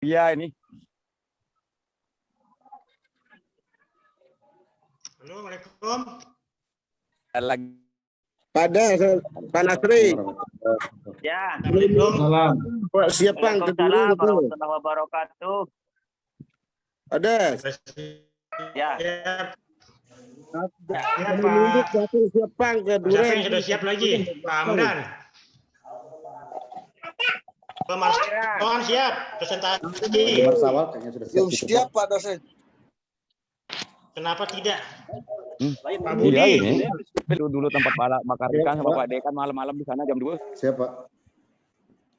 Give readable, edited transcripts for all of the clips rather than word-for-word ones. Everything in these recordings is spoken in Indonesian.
Pia ini. Halo, Assalamualaikum. Lagi. Pada Pak Nasri. Ya. Assalamualaikum. Pak siapa yang kedua Waalaikumsalam itu? warahmatullahi wabarakatuh. Ada. Ya. Siapa yang kedua? Siapa yang sudah siap lagi? Pak Hamdan. Pak Marsawal siap presentasi. Marsawal kayaknya sudah siap. Siap Pak dosen. Kenapa tidak? Pak Iya Budi. ini. Dulu tempat bakar ikan sama Pak Dekan malam-malam di sana jam 2. Siap, Pak.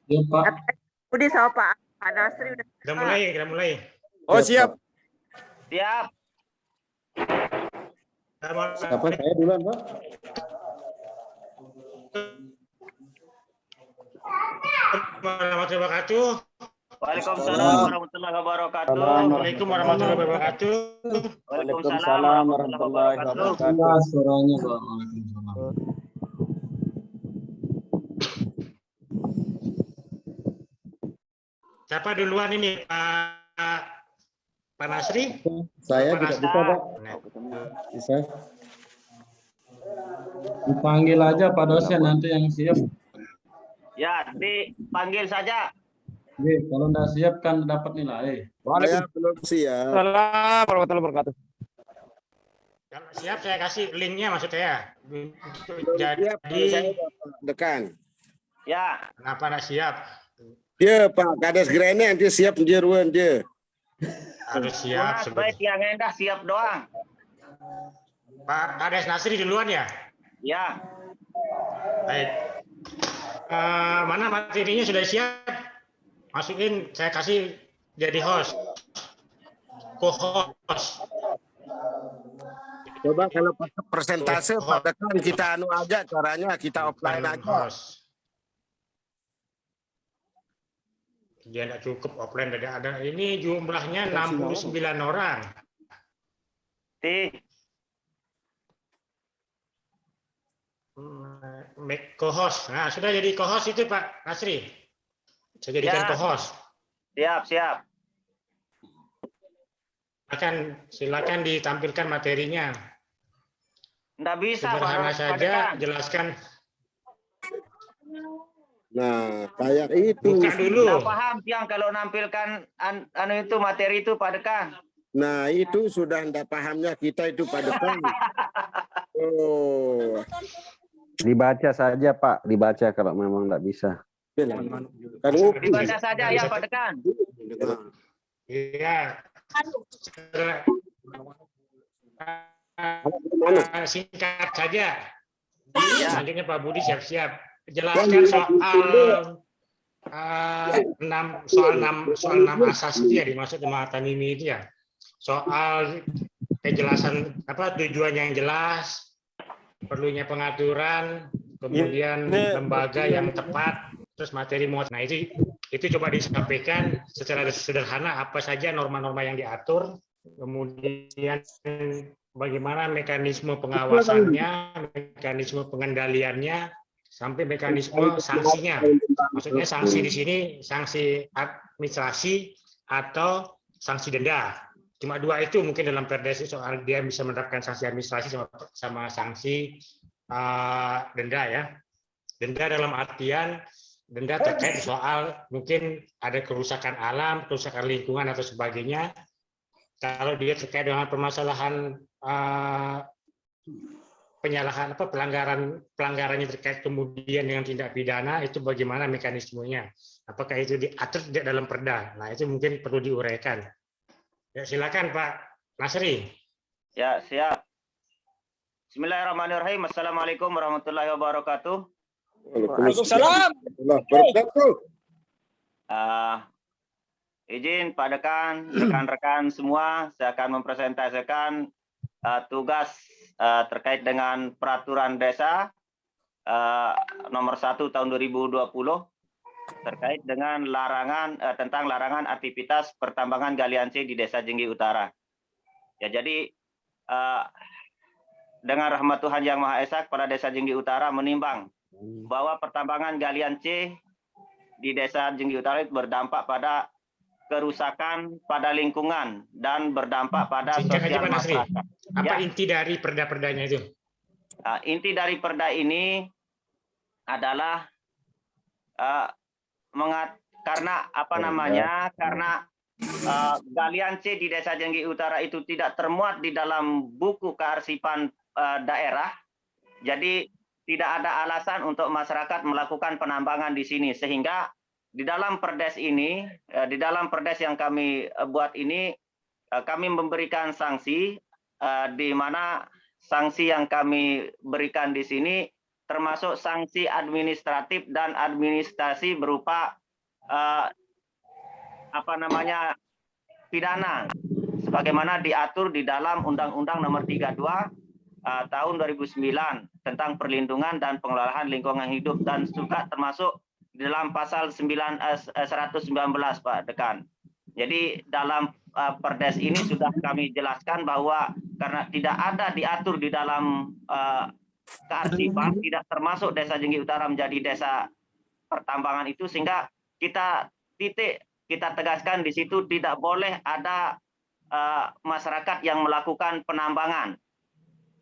Ya Pak. Budi sama Pak Nasri udah. Kita mulai. Oh siap. Siap. Siapa? Saya duluan, Pak. Warahmatullahi wabarakatuh. Waalaikumsalam warahmatullahi wabarakatuh. Assalamualaikum warahmatullahi wabarakatuh. Waalaikumsalam warahmatullahi wabarakatuh. Suaranya Pak. Waalaikumsalam. Siapa duluan ini Pak Nasri? Saya Pak tidak Nasri. bisa, Pak. Bisa. Dipanggil aja Pak dosen nanti yang siap. Ya, dipanggil saja. Oke, kalau nggak siap kan dapat nilai. Saya belum siap. Waalaikumsalam warahmatullahi wabarakatuh. Kalau siap saya kasih linknya maksud saya. Siap, Jadi saya dekan. Ya. kenapa tidak siap? Dia Pak Kades Grene nanti siap dia ruan dia. Harus siap. Baik yang endah siap doang. Pak Kades Nasri duluan ya? Ya. Baik. Mana materinya sudah siap? Masukin, saya kasih jadi host. Co-host. Coba kalau persentase Pak Dekan kita anu aja caranya kita offline aja. Host. Dia tidak cukup offline tidak ada. Ini jumlahnya 69 orang. Make co-host. Nah, sudah jadi co-host itu Pak Nasri. Saya jadikan Ya. co-host. Siap. Silakan ditampilkan materinya. Nggak bisa Sederhana Pak saja, Dekan. jelaskan. Nah, kayak itu. Buka dulu. Nggak paham yang kalau nampilkan anu itu materi itu Pak Dekan. Nah, itu sudah enggak pahamnya kita itu Pak Dekan. Oh. Dibaca saja Pak, dibaca kalau memang enggak bisa. Kan Dibaca saja ya Pak Dekan. Iya. Singkat saja. Selanjutnya Pak Budi siap-siap. Jelaskan soal 6 asas itu ya dimaksud sama Tanimi itu ya. Soal kejelasan tujuan yang jelas, perlunya pengaturan, kemudian lembaga yang tepat, terus materi muat. Nah itu coba disampaikan secara sederhana apa saja norma-norma yang diatur, kemudian bagaimana mekanisme pengawasannya, mekanisme pengendaliannya, sampai mekanisme sanksinya. Maksudnya sanksi di sini sanksi administrasi atau sanksi denda. Cuma dua itu mungkin dalam Perdes soal dia bisa menerapkan sanksi administrasi sama sanksi denda ya. Denda dalam artian denda terkait soal mungkin ada kerusakan alam, kerusakan lingkungan atau sebagainya. Kalau dia terkait dengan permasalahan pelanggarannya terkait kemudian dengan tindak pidana, itu bagaimana mekanismenya? Apakah itu diatur tidak dalam Perda? Nah itu mungkin perlu diuraikan. Ya, silakan Pak Nasri. Ya, siap. Bismillahirrahmanirrahim. Assalamualaikum warahmatullahi wabarakatuh. Waalaikumsalam. Wabarakatuh. Izin Pak Dekan, rekan-rekan semua, saya akan mempresentasikan tugas terkait dengan peraturan desa nomor 1 tahun 2020 terkait dengan tentang larangan aktivitas pertambangan galian C di Desa Jenggi Utara. Ya, jadi dengan rahmat Tuhan Yang Maha Esa, Kepala Desa Jenggi Utara menimbang bahwa pertambangan galian C di Desa Jenggi Utara itu berdampak pada kerusakan pada lingkungan dan berdampak pada Singkat aja, sosial Pak Nasri. masyarakat. Apa Ya. inti dari perda-perdanya itu? Inti dari perda ini adalah karena galian C di Desa Jenggi Utara itu tidak termuat di dalam buku kearsipan daerah, jadi tidak ada alasan untuk masyarakat melakukan penambangan di sini, sehingga di dalam perdes ini, di dalam perdes yang kami buat ini, kami memberikan sanksi, di mana sanksi yang kami berikan di sini termasuk sanksi administratif dan administrasi berupa pidana, sebagaimana diatur di dalam Undang-Undang Nomor 32 tahun 2009 tentang perlindungan dan pengelolaan lingkungan hidup, dan juga termasuk di dalam pasal 119, Pak Dekan. Jadi dalam perdes ini sudah kami jelaskan bahwa karena tidak ada diatur di dalam kearsipan, tidak termasuk Desa Jenggi Utara menjadi desa pertambangan itu, sehingga kita tegaskan di situ tidak boleh ada masyarakat yang melakukan penambangan.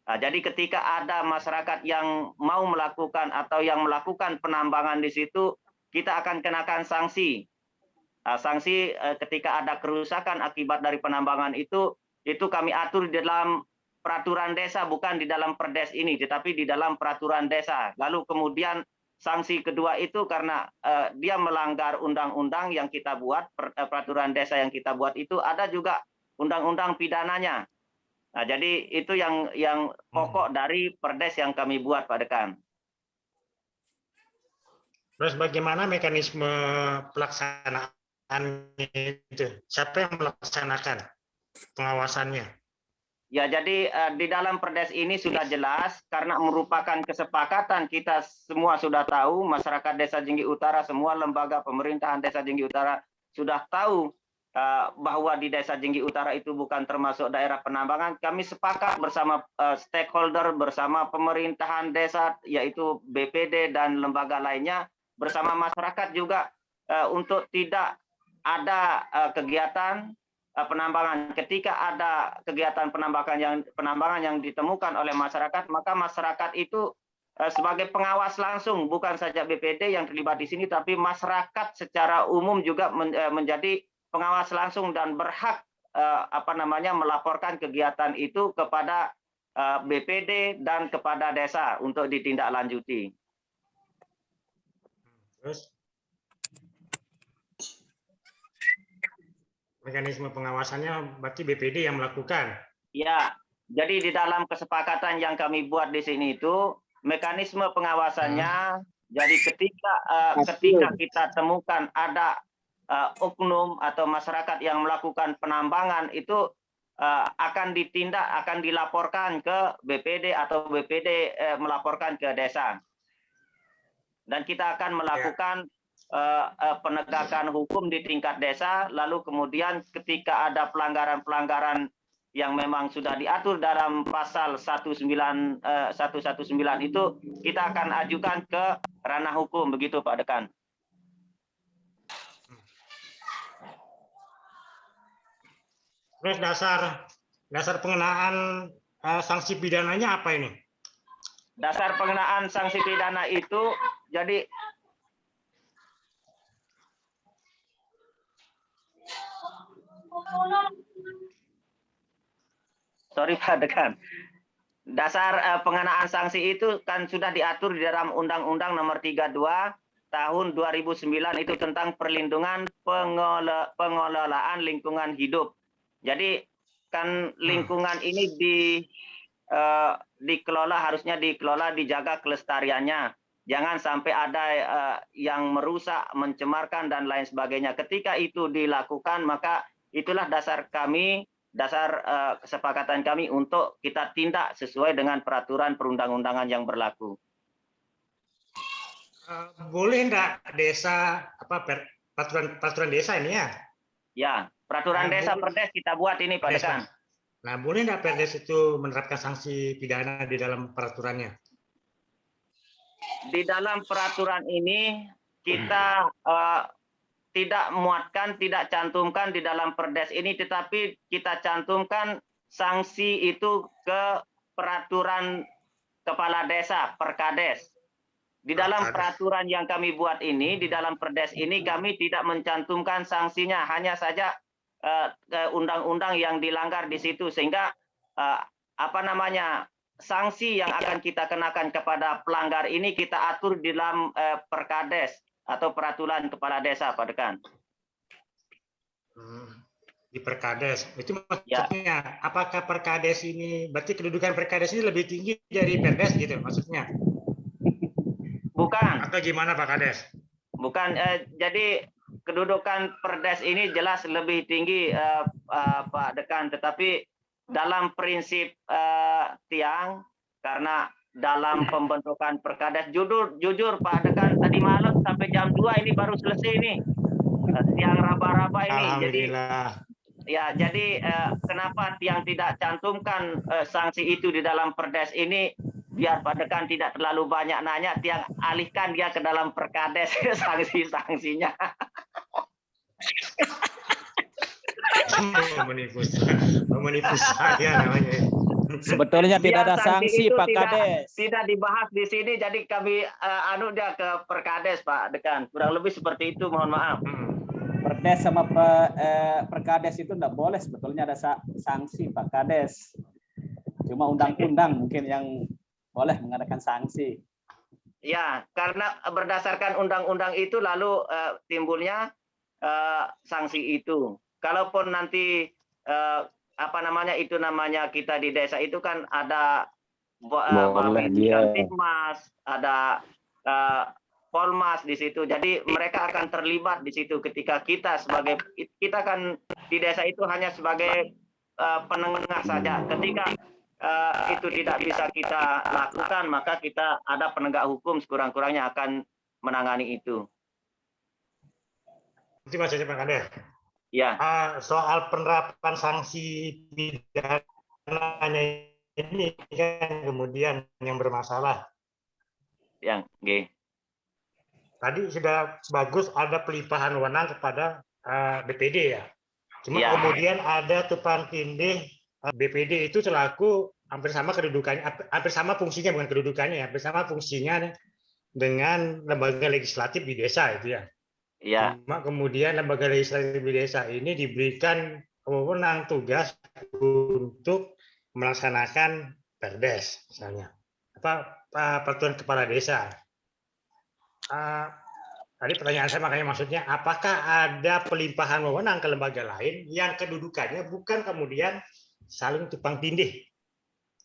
Jadi ketika ada masyarakat yang mau melakukan atau yang melakukan penambangan di situ, kita akan kenakan sanksi. Sanksi ketika ada kerusakan akibat dari penambangan itu kami atur di dalam peraturan desa, bukan di dalam perdes ini, tetapi di dalam peraturan desa. Lalu kemudian sanksi kedua itu karena dia melanggar undang-undang yang kita buat, peraturan desa yang kita buat itu ada juga undang-undang pidananya. Nah, jadi itu yang pokok dari perdes yang kami buat, Pak Dekan. Terus bagaimana mekanisme pelaksanaan itu? Siapa yang melaksanakan pengawasannya? Ya, jadi di dalam perdes ini sudah jelas, karena merupakan kesepakatan kita semua sudah tahu, masyarakat Desa Jenggi Utara, semua lembaga pemerintahan Desa Jenggi Utara sudah tahu bahwa di Desa Jenggi Utara itu bukan termasuk daerah penambangan. Kami sepakat bersama stakeholder, bersama pemerintahan desa, yaitu BPD dan lembaga lainnya, bersama masyarakat juga untuk tidak ada kegiatan penambangan. Ketika ada kegiatan penambangan yang ditemukan oleh masyarakat, maka masyarakat itu sebagai pengawas langsung, bukan saja BPD yang terlibat di sini, tapi masyarakat secara umum juga menjadi pengawas langsung dan berhak melaporkan kegiatan itu kepada BPD dan kepada desa untuk ditindaklanjuti. Terus mekanisme pengawasannya berarti BPD yang melakukan? Ya, jadi di dalam kesepakatan yang kami buat di sini itu mekanisme pengawasannya. Jadi ketika kita temukan ada oknum atau masyarakat yang melakukan penambangan itu akan dilaporkan ke BPD atau BPD melaporkan ke desa. Dan kita akan melakukan penegakan hukum di tingkat desa, lalu kemudian ketika ada pelanggaran-pelanggaran yang memang sudah diatur dalam pasal 119 itu, kita akan ajukan ke ranah hukum, begitu Pak Dekan. Terus dasar pengenaan sanksi pidananya apa ini? Dasar pengenaan sanksi pidana itu, jadi sorry Pak Dekan, dasar pengenaan sanksi itu kan sudah diatur di dalam Undang-Undang Nomor 32 tahun 2009 itu tentang perlindungan pengelolaan lingkungan hidup. Jadi kan lingkungan ini harusnya dikelola, dijaga kelestariannya. Jangan sampai ada yang merusak, mencemarkan dan lain sebagainya. Ketika itu dilakukan, maka itulah dasar kesepakatan kami untuk kita tindak sesuai dengan peraturan perundang-undangan yang berlaku. Boleh enggak desa peraturan desa ini ya? Ya, peraturan desa perdes kita buat ini Pak Dekan. Nah, boleh enggak perdes itu menerapkan sanksi pidana di dalam peraturannya? Di dalam peraturan ini kita tidak muatkan, tidak cantumkan di dalam Perdes ini, tetapi kita cantumkan sanksi itu ke peraturan kepala desa, Perkades. Di dalam peraturan yang kami buat ini, di dalam Perdes ini kami tidak mencantumkan sanksinya, hanya saja undang-undang yang dilanggar di situ, sehingga sanksi yang akan kita kenakan kepada pelanggar ini kita atur di dalam Perkades atau peraturan kepala desa, Pak Dekan. Di Perkades itu maksudnya apakah Perkades ini berarti kedudukan Perkades ini lebih tinggi dari Perdes gitu maksudnya? Bukan. Atau gimana Pak Kades? Bukan. Jadi kedudukan Perdes ini jelas lebih tinggi, Pak Dekan. Tetapi dalam prinsip tiang, karena dalam pembentukan Perkades, jujur Pak Dekan, tadi malam sampai jam 2 ini baru selesai ini. Tiang raba-raba ini. Jadi kenapa tiang tidak cantumkan sanksi itu di dalam Perdes ini? Biar Pak Dekan tidak terlalu banyak nanya, tiang alihkan dia ke dalam Perkades sanksi-sanksinya. Menipu saya namanya. Sebetulnya tidak ada sanksi, Pak Kades. Tidak dibahas di sini, jadi kami dia ke Perkades, Pak Dekan. Kurang lebih seperti itu, mohon maaf. Perdes sama Perkades itu tidak boleh sebetulnya ada sanksi, Pak Kades. Cuma undang-undang mungkin yang boleh mengadakan sanksi. Ya, karena berdasarkan undang-undang itu lalu timbulnya sanksi itu. Kalaupun nanti kita di desa itu kan ada Mas, ada Polmas di situ. Jadi mereka akan terlibat di situ ketika kita kan di desa itu hanya sebagai penengah saja. Ketika itu tidak bisa kita lakukan, maka kita ada penegak hukum sekurang-kurangnya akan menangani itu. Itu maksudnya Pak Kades. Ya. Soal penerapan sanksi pidananya ini kan kemudian yang bermasalah. Yang G. Tadi sudah bagus ada pelimpahan wewenang kepada BPD ya. Cuma kemudian ada tumpang tindih BPD itu selaku hampir sama kedudukannya, hampir sama fungsinya, bukan kedudukannya ya, hampir sama fungsinya dengan lembaga legislatif di desa itu ya. Iya. Cuma kemudian lembaga legislatif di desa ini diberikan wewenang tugas untuk melaksanakan Perdes misalnya, peraturan kepala desa. Tadi pertanyaan saya makanya maksudnya apakah ada pelimpahan wewenang ke lembaga lain yang kedudukannya bukan kemudian saling tumpang tindih?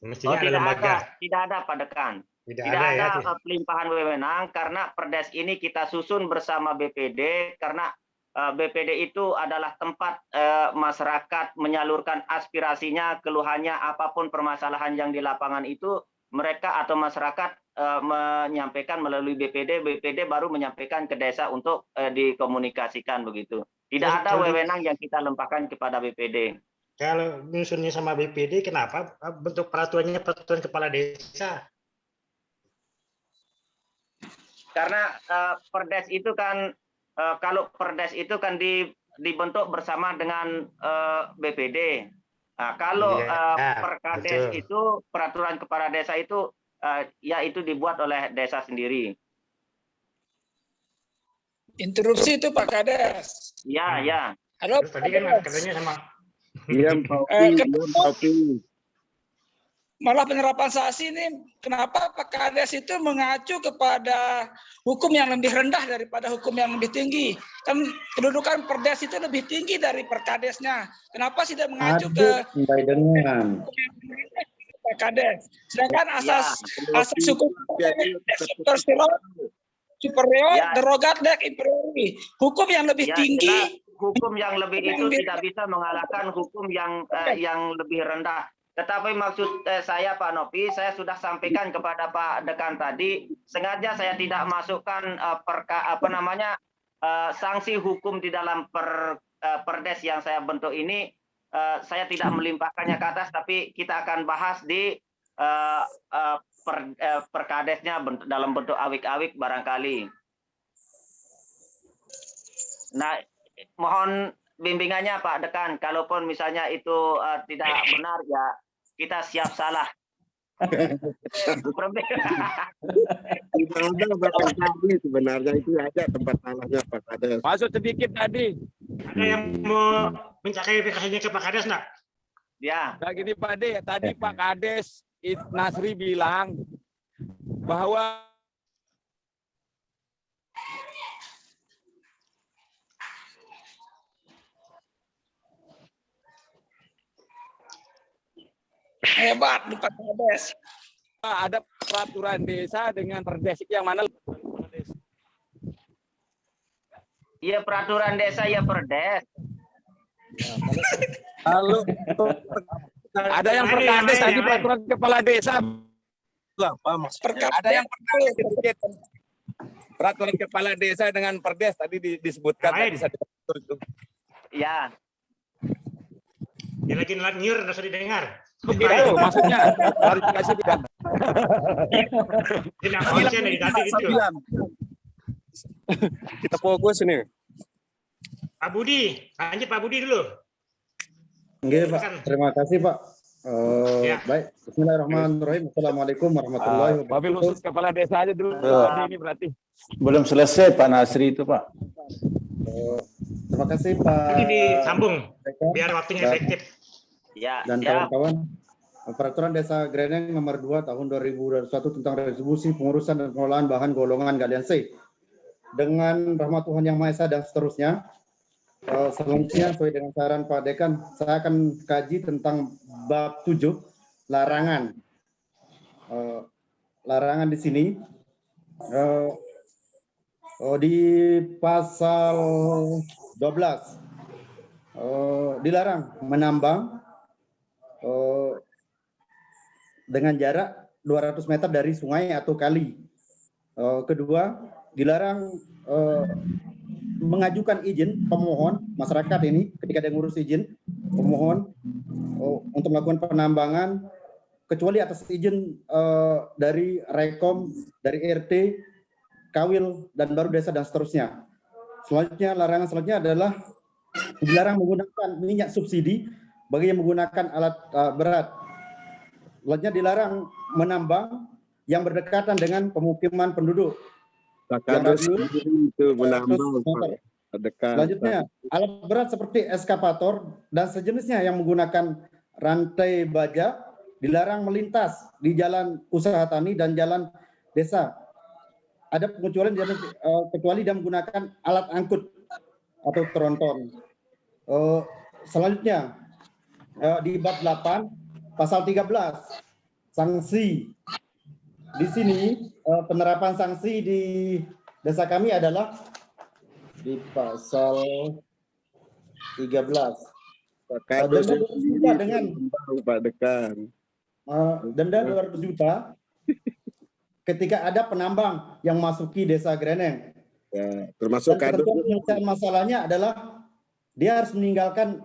Mestinya ada lembaga. Tidak ada, Pak Dekan. Tidak ada pelimpahan wewenang karena Perdes ini kita susun bersama BPD karena BPD itu adalah tempat masyarakat menyalurkan aspirasinya, keluhannya, apapun permasalahan yang di lapangan itu mereka atau masyarakat menyampaikan melalui BPD, BPD baru menyampaikan ke desa untuk dikomunikasikan begitu. Tidak ada wewenang yang kita limpahkan kepada BPD. Kalau nyusunnya sama BPD, kenapa bentuk peraturannya peraturan kepala desa? Karena Perdes itu kan kalau Perdes itu kan dibentuk bersama dengan BPD. Nah, kalau Perkades itu peraturan kepala desa itu ya itu dibuat oleh desa sendiri. Interupsi itu Pak Kades. Ya, ya. Halo. Terus tadi kan katanya sama. Iya, Malah penerapan sanksi ini, kenapa Pak Kades itu mengacu kepada hukum yang lebih rendah daripada hukum yang lebih tinggi? Kan kedudukan Perdes itu lebih tinggi dari Perkadesnya. Kenapa tidak mengacu ke Pak Kades? Sedangkan asas hukum superior derogat dec imperiori. Hukum yang lebih tinggi. Hukum yang lebih itu tidak bisa mengalahkan hukum yang lebih rendah. Tetapi maksud saya Pak Nopi, saya sudah sampaikan kepada Pak Dekan tadi, sengaja saya tidak masukkan sanksi hukum di dalam Perdes yang saya bentuk ini. Saya tidak melimpahkannya ke atas, tapi kita akan bahas di Perkadesnya dalam bentuk awik-awik barangkali. Nah, mohon bimbingannya Pak Dekan. Kalaupun misalnya itu tidak benar, ya kita siap salah. Tidak ada bahkan kami sebenarnya itu aja tempat salahnya Pak Kades. Masuk sedikit tadi. Ada yang mau minta klarifikasinya ke Pak Kades nggak? Ya. Nah gini Pak De, tadi Pak Kades Nasri bilang bahwa Hebat di Pak Kades. ada peraturan desa dengan perdes yang mana Iya peraturan desa ya perdes. Kalau ada yang perkades tadi peraturan kepala desa. apa Mas? Ada yang perkades sedikit. Peraturan kepala desa dengan perdes tadi disebutkan tadi itu. Ya. Dia lagi nyur, nggak usah didengar. Begitu maksudnya. Klarifikasi bukan. Tidak konsen dari tadi gitu. Kita fokus ini. Pak Budi, lanjut Pak Budi dulu. Nggih, Pak. Terima kasih, Pak. Ya. Baik, bismillahirrahmanirrahim. Assalamualaikum warahmatullahi Mobil wabarakatuh. khusus kepala desa aja dulu. Ini berarti. Belum selesai Pak Nasri itu Pak. Terima kasih, Pak. Budi disambung biar waktunya efektif. Ya. Dan kawan-kawan, Peraturan Desa Greneng nomor 2 tahun 2021 tentang distribusi, pengurusan dan pengelolaan bahan golongan galian C. Dengan rahmat Tuhan Yang Maha Esa dan seterusnya, selanjutnya sesuai dengan saran Pak Dekan, saya akan kaji tentang bab 7, larangan. Larangan di sini di pasal 12 dilarang menambang dengan jarak 200 meter dari sungai atau kali. Kedua, dilarang mengajukan izin pemohon masyarakat ini ketika dia ngurus izin pemohon untuk melakukan penambangan kecuali atas izin dari Rekom, dari RT, Kawil dan baru desa dan seterusnya. Selanjutnya larangan selanjutnya adalah dilarang menggunakan minyak subsidi bagi yang menggunakan alat berat. Selanjutnya dilarang menambang yang berdekatan dengan pemukiman penduduk. Itu menambang dekat. Selanjutnya, alat berat seperti eskavator dan sejenisnya yang menggunakan rantai baja dilarang melintas di jalan usaha tani dan jalan desa. Ada pengecualian kecuali dia menggunakan alat angkut atau tronton. Selanjutnya, di bab 8, pasal 13, sanksi. Di sini penerapan sanksi di desa kami adalah di pasal 13. Denda 200 juta dengan Pak Dekan. denda 200 juta ketika ada penambang yang masuki desa Greneng. Ya, termasuk kado. Penyelesaian masalahnya adalah dia harus meninggalkan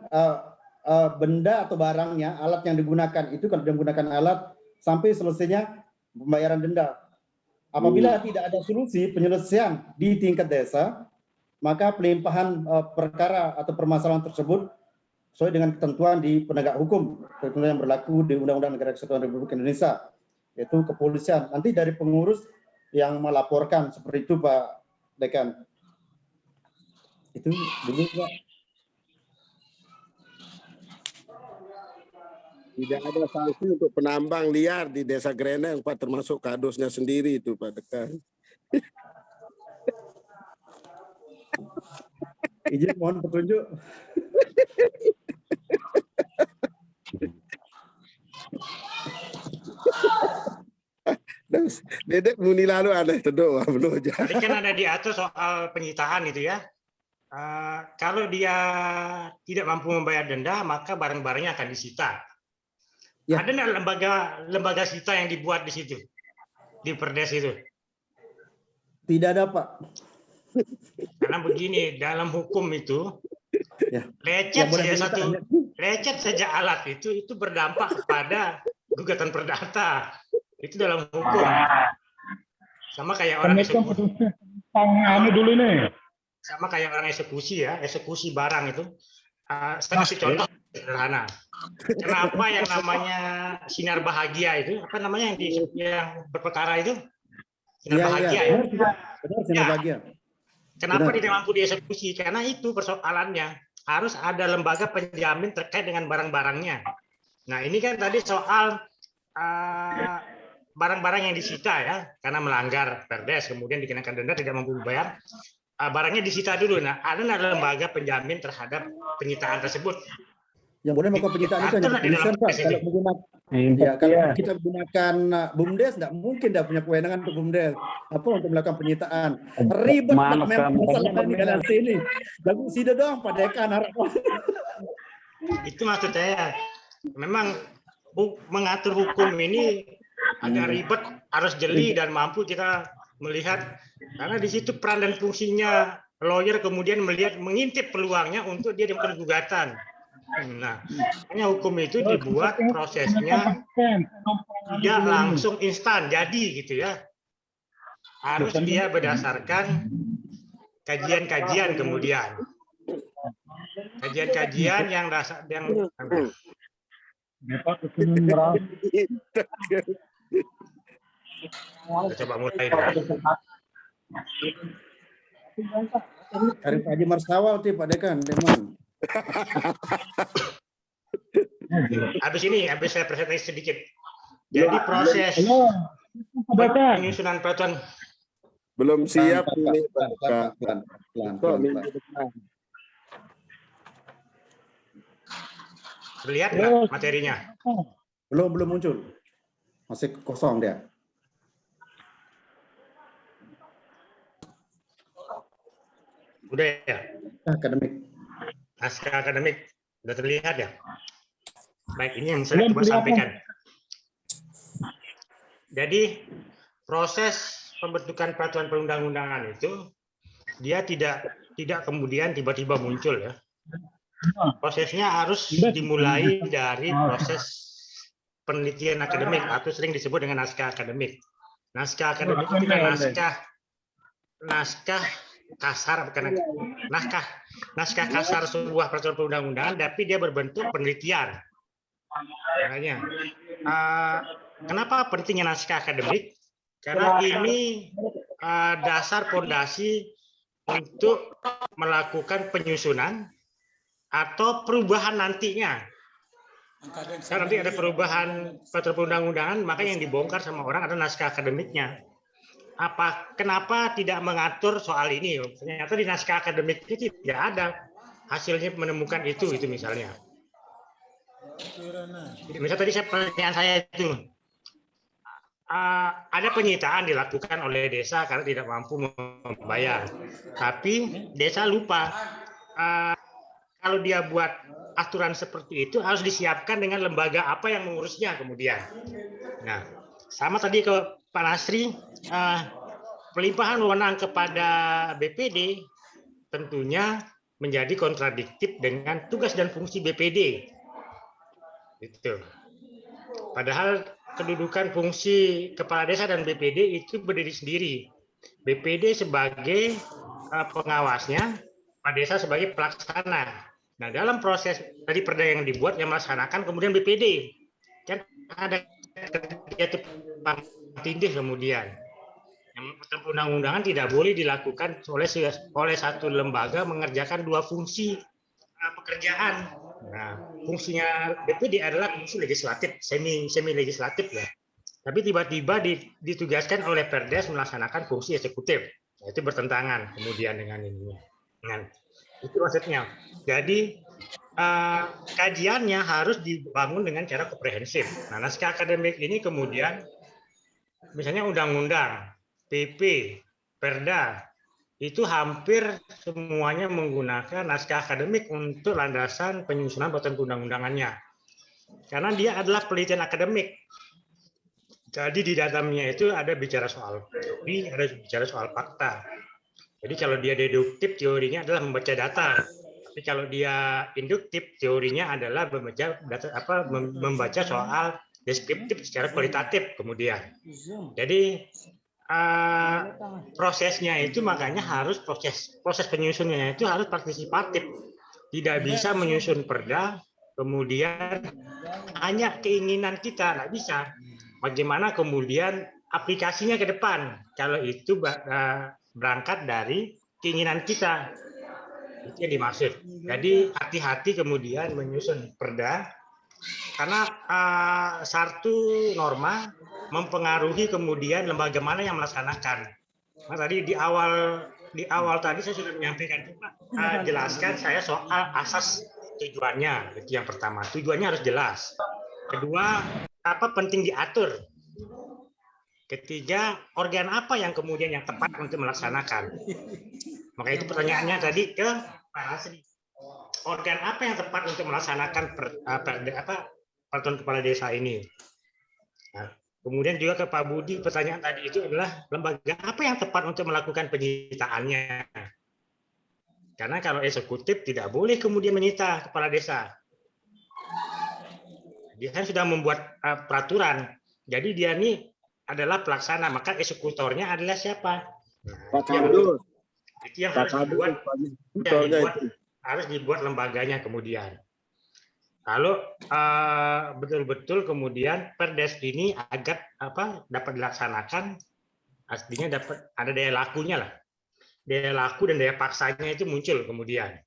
benda atau barangnya, alat yang digunakan itu kalau dia menggunakan alat sampai selesainya pembayaran denda. Apabila tidak ada solusi penyelesaian di tingkat desa, maka pelimpahan perkara atau permasalahan tersebut sesuai dengan ketentuan di penegak hukum, ketentuan yang berlaku di Undang-Undang Negara Kesatuan Republik Indonesia, yaitu kepolisian. Nanti dari pengurus yang melaporkan seperti itu, Pak Dekan. Itu dulu, Pak. Tidak ada sanksi untuk penambang liar di Desa Greneng, Pak, termasuk kadosnya sendiri itu, Pak Dekan. Izin mohon petunjuk. Dedek muni lalu ada teduk belum aja. Tadi kan ada diatur soal penyitaan itu ya. Kalau dia tidak mampu membayar denda, maka barang-barangnya akan disita. Ya. Ada nggak lembaga sita yang dibuat di situ, di Perdes itu? Tidak ada, Pak. Karena begini, dalam hukum itu Ya. lecet Ya, saja lecet saja alat itu berdampak kepada gugatan perdata. Itu dalam hukum. Sama kayak orang eksekusi. Anu dulu nih. sama kayak orang eksekusi ya, eksekusi barang itu. Saya kasih contoh sederhana. Kenapa yang namanya sinar bahagia itu, apa namanya yang berperkara itu? Sinar bahagia ya. Benar, sinar bahagia. Kenapa Benar. tidak mampu dieksekusi? Karena itu persoalannya. Harus ada lembaga penjamin terkait dengan barang-barangnya. Nah, ini kan tadi soal barang-barang yang disita ya, karena melanggar Perdes, kemudian dikenakan denda tidak mampu membayar. Barangnya disita dulu. Nah, ada lembaga penjamin terhadap penyitaan tersebut. Yang boleh melakukan penyitaan itu hanya kepolisian, Pak. Kalau menggunakan, kalau kita gunakan BUMDes, nggak mungkin dah punya kewenangan untuk BUMDes. Apa untuk melakukan penyitaan? Ribet memang masalah ini kanan sini. Lagu sida doang, Pak Dekan harap. Itu maksud saya. Memang mengatur hukum ini agak ribet, harus jeli dan mampu kita melihat. Karena di situ peran dan fungsinya lawyer kemudian mengintip peluangnya untuk dia melakukan gugatan. Nah, hanya hukum itu dibuat prosesnya tidak langsung instan jadi gitu ya. Harus dia berdasarkan kajian-kajian kemudian. Kajian-kajian yang kita coba mulai. Cari Pak Haji Marsawal tuh Pak Dekan, Demon. Habis saya presentasi sedikit. Jadi proses penyusunan peraturan Belum siap ini, Pak. Pelan. Terlihat nggak materinya? Belum muncul. Masih kosong dia. Udah ya? Akademik. Naskah akademik. Udah terlihat ya? Baik, ini yang saya coba sampaikan. Jadi, proses pembentukan peraturan perundang-undangan itu, dia tidak kemudian tiba-tiba muncul ya. Prosesnya harus dimulai dari proses penelitian akademik atau sering disebut dengan naskah akademik. Naskah akademik itu bukan naskah kasar, bukan naskah kasar sebuah peraturan perundang-undangan, tapi dia berbentuk penelitian. Makanya, kenapa pentingnya naskah akademik? Karena ini dasar fondasi untuk melakukan penyusunan atau perubahan nantinya. Karena nanti ada perubahan peraturan perundang-undangan, maka yang dibongkar sama orang adalah naskah akademiknya. Kenapa tidak mengatur soal ini? Ternyata di naskah akademik itu tidak ada hasilnya menemukan itu misalnya. Misalnya tadi pertanyaan saya itu, ada penyitaan dilakukan oleh desa karena tidak mampu membayar, tapi desa lupa. Kalau dia buat aturan seperti itu harus disiapkan dengan lembaga apa yang mengurusnya kemudian. Nah, sama tadi ke Pak Nasri, pelimpahan wewenang kepada BPD tentunya menjadi kontradiktif dengan tugas dan fungsi BPD. Itu. Padahal kedudukan fungsi kepala desa dan BPD itu berdiri sendiri. BPD sebagai pengawasnya, Pak Desa sebagai pelaksana. Nah, dalam proses tadi perda yang dibuat yang melaksanakan kemudian BPD kan ada tindih kemudian yang undang-undangan tidak boleh dilakukan oleh satu lembaga mengerjakan dua fungsi pekerjaan. Nah, fungsinya BPD adalah fungsi legislatif, semi legislatif ya. Tapi tiba-tiba ditugaskan oleh Perdes melaksanakan fungsi eksekutif. Nah, itu bertentangan kemudian dengan ini. Nah, itu maksudnya. Jadi kajiannya harus dibangun dengan cara komprehensif. Nah, naskah akademik ini kemudian misalnya undang-undang, PP, Perda, itu hampir semuanya menggunakan naskah akademik untuk landasan penyusunan peraturan undang-undangannya. Karena dia adalah penelitian akademik. Jadi di dalamnya itu ada bicara soal teori, ada bicara soal fakta. Jadi kalau dia deduktif, teorinya adalah membaca data. Tapi kalau dia induktif, teorinya adalah membaca soal deskriptif secara kualitatif kemudian. Jadi prosesnya itu makanya harus proses penyusunannya itu harus partisipatif. Tidak bisa menyusun perda kemudian hanya keinginan kita, nggak bisa. Bagaimana kemudian aplikasinya ke depan kalau itu berangkat dari keinginan kita, itu yang dimaksud. Jadi hati-hati kemudian menyusun perda karena satu norma mempengaruhi kemudian lembaga mana yang melaksanakan. Nah, tadi di awal tadi saya sudah menyampaikan jelaskan saya soal asas tujuannya. Itu yang pertama, tujuannya harus jelas. Kedua, apa penting diatur. Ketiga, organ apa yang kemudian yang tepat untuk melaksanakan. Maka itu pertanyaannya tadi ke Pak Hasri. Organ apa yang tepat untuk melaksanakan peraturan kepala desa ini? Nah, kemudian juga ke Pak Budi, pertanyaan tadi itu adalah lembaga apa yang tepat untuk melakukan penyitaannya? Karena kalau eksekutif tidak boleh kemudian menyita kepala desa. Dia kan sudah membuat peraturan. Jadi dia ini adalah pelaksana, maka eksekutornya adalah siapa? Pak Kadus. Itu yang harus dibuat lembaganya kemudian. Kalau betul-betul kemudian perdes ini agar dapat dilaksanakan, artinya dapat ada daya lakunya lah. Daya laku dan daya paksanya itu muncul kemudian.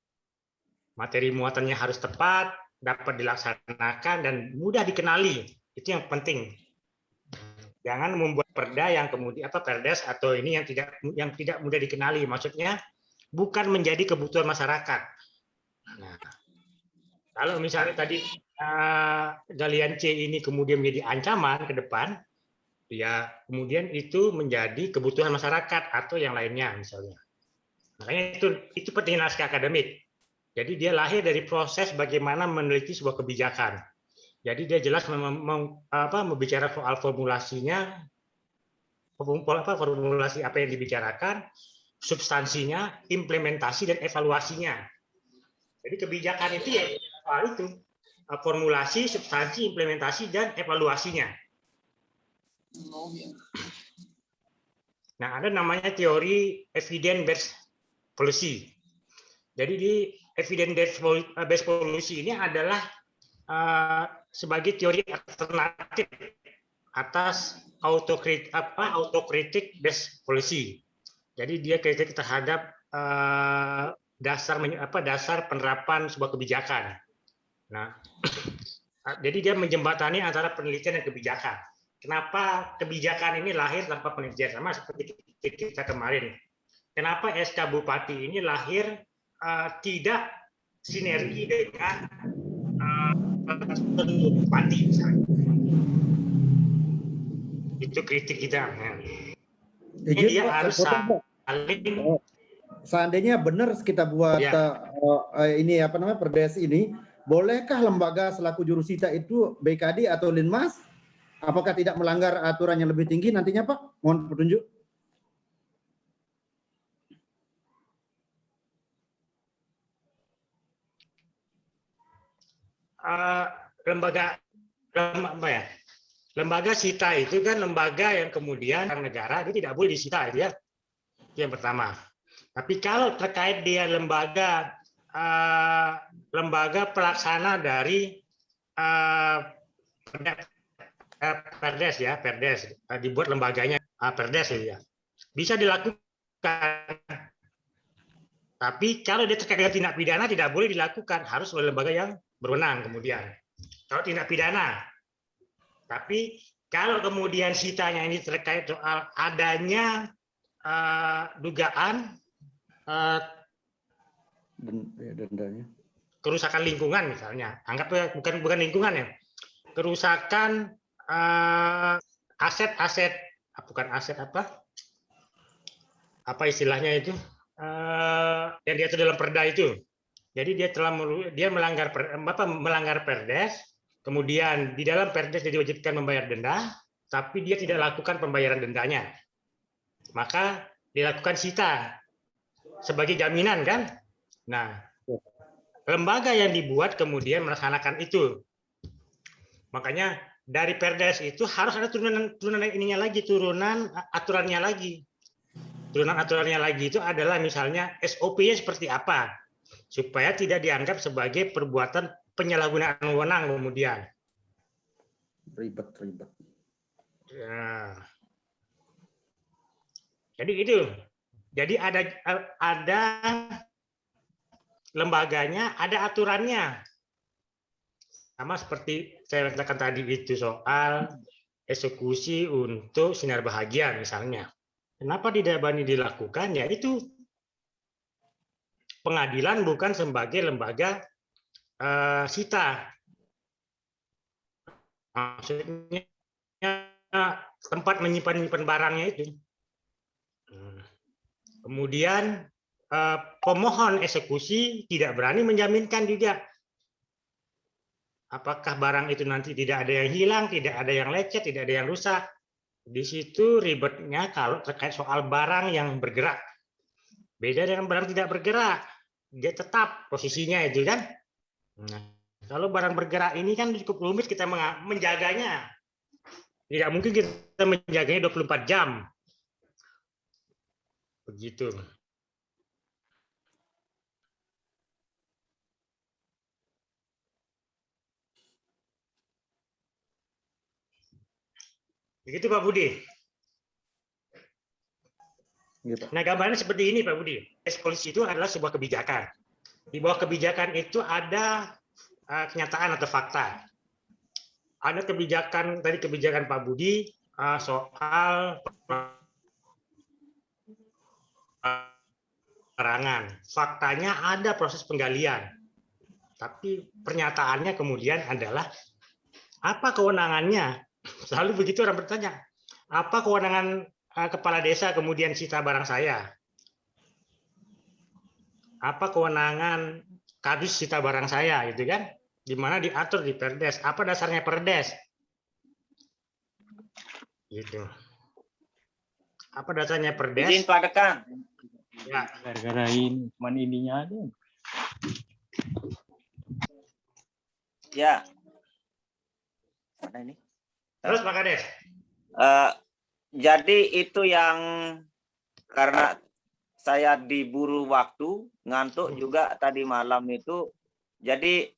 Materi muatannya harus tepat, dapat dilaksanakan dan mudah dikenali. Itu yang penting. Jangan membuat perda yang kemudian perdes atau ini yang tidak mudah dikenali. Maksudnya bukan menjadi kebutuhan masyarakat. Nah, kalau misalnya tadi galian C ini kemudian menjadi ancaman ke depan, ya kemudian itu menjadi kebutuhan masyarakat atau yang lainnya misalnya. Makanya itu penting naskah akademik. Jadi dia lahir dari proses bagaimana meneliti sebuah kebijakan. Jadi dia jelas membicara soal formulasinya, formulasi apa yang dibicarakan, substansinya, implementasi dan evaluasinya. Jadi kebijakan itu ya soal itu, formulasi, substansi, implementasi dan evaluasinya. Nah, ada namanya teori evidence-based policy. Jadi di evidence-based policy ini adalah sebagai teori alternatif atas autokritik based policy. Jadi dia kritik terhadap dasar penerapan sebuah kebijakan. Nah, jadi dia menjembatani antara penelitian dan kebijakan. Kenapa kebijakan ini lahir tanpa penelitian, sama seperti kita kemarin. Kenapa SK Bupati ini lahir tidak sinergi dengan bupati misalnya. Itu kritik kita. Jadi dia harus saling. Seandainya benar kita buat ini perdes ini, bolehkah lembaga selaku jurusita itu BKD atau Linmas? Apakah tidak melanggar aturan yang lebih tinggi nantinya, Pak? Mohon petunjuk. Lembaga sita itu kan lembaga yang kemudian negara itu tidak boleh disita, itu ya. Itu yang pertama. Tapi kalau terkait dia lembaga pelaksana dari perdes dibuat lembaganya perdes ya, bisa dilakukan. Tapi kalau dia terkait dengan tindak pidana tidak boleh dilakukan, harus oleh lembaga yang berwenang kemudian. Kalau tindak pidana. Tapi kalau kemudian sitanya ini terkait soal adanya dugaan dendanya, kerusakan lingkungan misalnya, anggap bukan lingkungan ya, kerusakan aset-aset, bukan aset apa istilahnya itu, yang diatur dalam perda itu. Jadi dia melanggar perdes, kemudian di dalam perdes dia diwajibkan membayar denda, tapi dia tidak lakukan pembayaran dendanya, maka dilakukan sita sebagai jaminan kan. Nah, lembaga yang dibuat kemudian melaksanakan itu. Makanya dari Perdes itu harus ada turunan ininya lagi, turunan aturannya lagi. Turunan aturannya lagi itu adalah misalnya SOP-nya seperti apa, supaya tidak dianggap sebagai perbuatan penyalahgunaan wewenang kemudian. Ribet. Ya. Jadi itu. Jadi ada lembaganya, ada aturannya. Sama seperti saya katakan tadi itu soal eksekusi untuk sinar bahagia misalnya. Kenapa tidak berani dilakukan? Ya itu pengadilan bukan sebagai lembaga sita. Maksudnya tempat menyimpan barangnya itu. Kemudian pemohon eksekusi tidak berani menjaminkan juga apakah barang itu nanti tidak ada yang hilang, tidak ada yang lecet, tidak ada yang rusak. Di situ ribetnya kalau terkait soal barang yang bergerak. Beda dengan barang tidak bergerak. Dia tetap posisinya itu kan. Nah, kalau barang bergerak ini kan cukup rumit kita menjaganya. Tidak mungkin kita menjaganya 24 jam. Begitu. Begitu Pak Budi. Nah, gambarnya seperti ini Pak Budi. Eksekusi itu adalah sebuah kebijakan. Di bawah kebijakan itu ada kenyataan atau fakta. Ada kebijakan, tadi kebijakan Pak Budi soal perangan. Faktanya ada proses penggalian. Tapi pernyataannya kemudian adalah apa kewenangannya? Selalu begitu orang bertanya. Apa kewenangan kepala desa kemudian sita barang saya? Apa kewenangan kadis sita barang saya, gitu kan? Di mana diatur di Perdes. Apa dasarnya Perdes? Gitu. Apa dasarnya Perdes? Izin Pak Dekan. Ya. Gara-gara ini, cuman ininya ada. Ya. Mana ini? Terus Pak Kades. Jadi itu yang karena saya diburu waktu, ngantuk juga tadi malam itu. Jadi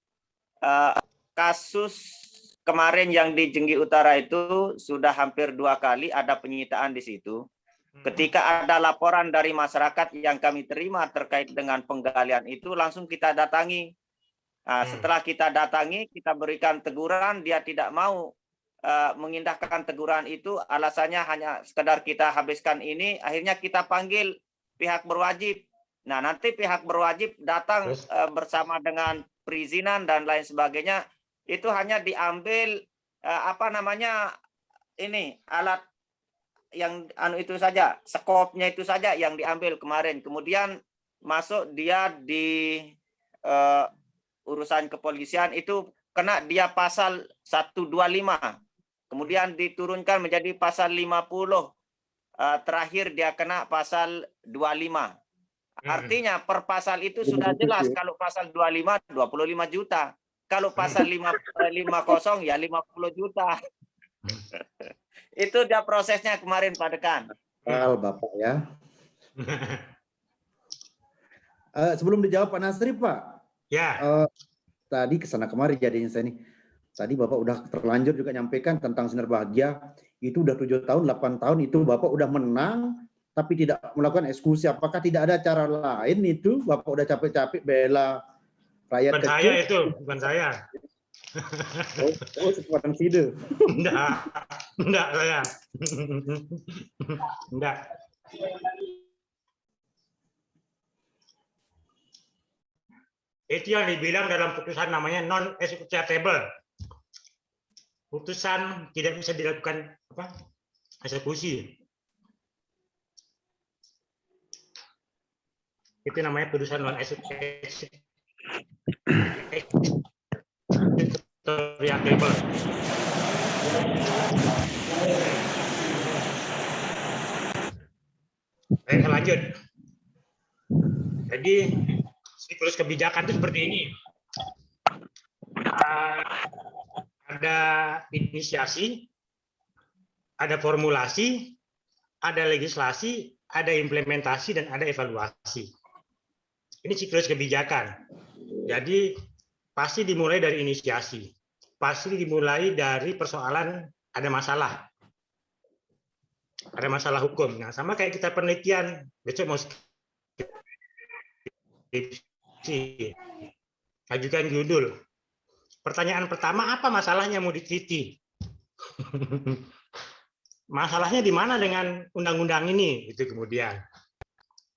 kasus kemarin yang di Jenggi Utara itu sudah hampir 2 kali ada penyitaan di situ. Ketika ada laporan dari masyarakat yang kami terima terkait dengan penggalian itu, langsung kita datangi. Nah, setelah kita datangi, kita berikan teguran, dia tidak mau mengindahkan teguran itu, alasannya hanya sekedar kita habiskan ini, akhirnya kita panggil pihak berwajib. Nah, nanti pihak berwajib datang bersama dengan perizinan dan lain sebagainya, itu hanya diambil ini alat yang itu saja, skopnya itu saja yang diambil kemarin. Kemudian masuk dia di urusan kepolisian itu kena dia pasal 125. Kemudian diturunkan menjadi pasal 50. Terakhir dia kena pasal 25. Artinya per pasal itu sudah jelas, kalau pasal 25 25 juta. Kalau pasal 50 ya 50 juta. Itu dia prosesnya kemarin Pak Dekan. Bapak ya. Sebelum dijawab Pak Nasri Pak. Ya. Tadi kesana kemari jadinya saya nih. Tadi Bapak udah terlanjur juga nyampaikan tentang sinar bahagia. Itu udah 7 tahun, 8 tahun itu Bapak udah menang, tapi tidak melakukan eksekusi. Apakah tidak ada cara lain itu? Bapak udah capek-capek bela rakyat kecil. Bukan saya itu, bukan saya. Sekarang side. Enggak saya. Enggak. Itu yang dibilang dalam putusan namanya non-executable. Putusan tidak bisa dilakukan eksekusi. Itu namanya putusan non-executable. Baik, lanjut. Jadi siklus kebijakan itu seperti ini. ada inisiasi, ada formulasi, ada legislasi, ada implementasi, dan ada evaluasi. Ini siklus kebijakan. Jadi pasti dimulai dari inisiasi, pasti dimulai dari persoalan ada masalah hukum. Nah, sama kayak kita penelitian, besok mau skripsi, ajukan judul. Pertanyaan pertama, apa masalahnya mau diteliti? Masalahnya di mana dengan undang-undang ini? Itu kemudian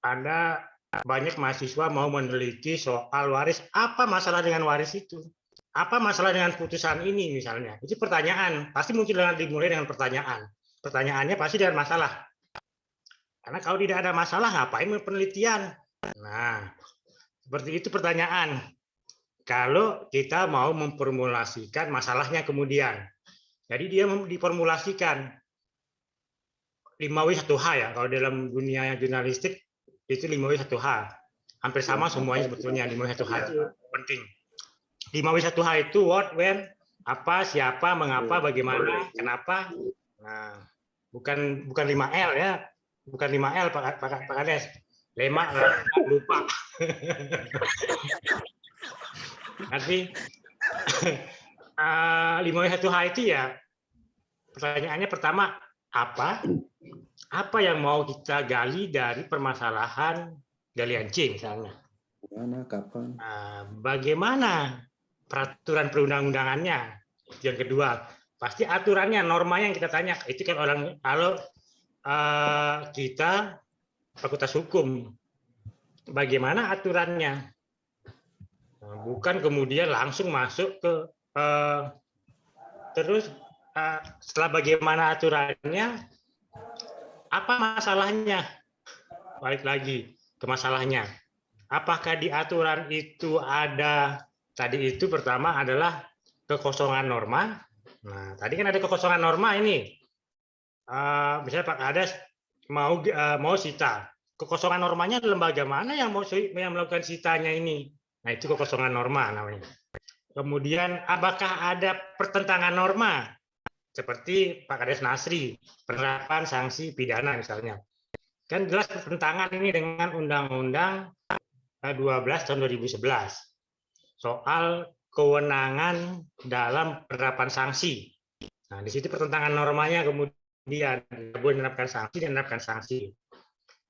ada banyak mahasiswa mau meneliti soal waris. Apa masalah dengan waris itu? Apa masalah dengan putusan ini misalnya? Itu pertanyaan. Pasti mungkin dimulai dengan pertanyaan. Pertanyaannya pasti dengan masalah. Karena kalau tidak ada masalah, ngapain penelitian? Nah, seperti itu pertanyaan. Kalau kita mau memformulasikan masalahnya kemudian. Jadi dia diformulasikan 5W1H ya. Kalau dalam dunia jurnalistik itu 5W1H. Hampir sama semuanya sebetulnya. 5W1H itu penting. 5W1H itu what, when, apa, siapa, mengapa, bagaimana, kenapa. Nah, bukan 5L ya. Bukan 5L Pak Kades. Lema lupa. Nanti 5W1H itu ya pertanyaannya pertama apa yang mau kita gali dari permasalahan galian C misalnya. Mana, kapan? Bagaimana peraturan perundang-undangannya? Yang kedua, pasti aturannya, normanya yang kita tanya. Itu kan kalau kita fakultas hukum, bagaimana aturannya? Bukan kemudian langsung masuk ke terus setelah bagaimana aturannya, apa masalahnya? Balik lagi ke masalahnya. Apakah di aturan itu ada, tadi itu pertama adalah kekosongan norma. Nah, tadi kan ada kekosongan norma ini. Misalnya Pak Kades mau sita. Kekosongan normanya lembaga mana yang melakukan sitanya ini? Nah, itu kekosongan norma namanya. Kemudian, apakah ada pertentangan norma? Seperti Pak Kades Nasri, penerapan sanksi pidana misalnya. Kan jelas pertentangan ini dengan Undang-Undang 12 tahun 2011. Soal kewenangan dalam penerapan sanksi. Nah, di situ pertentangan normanya kemudian boleh menerapkan sanksi.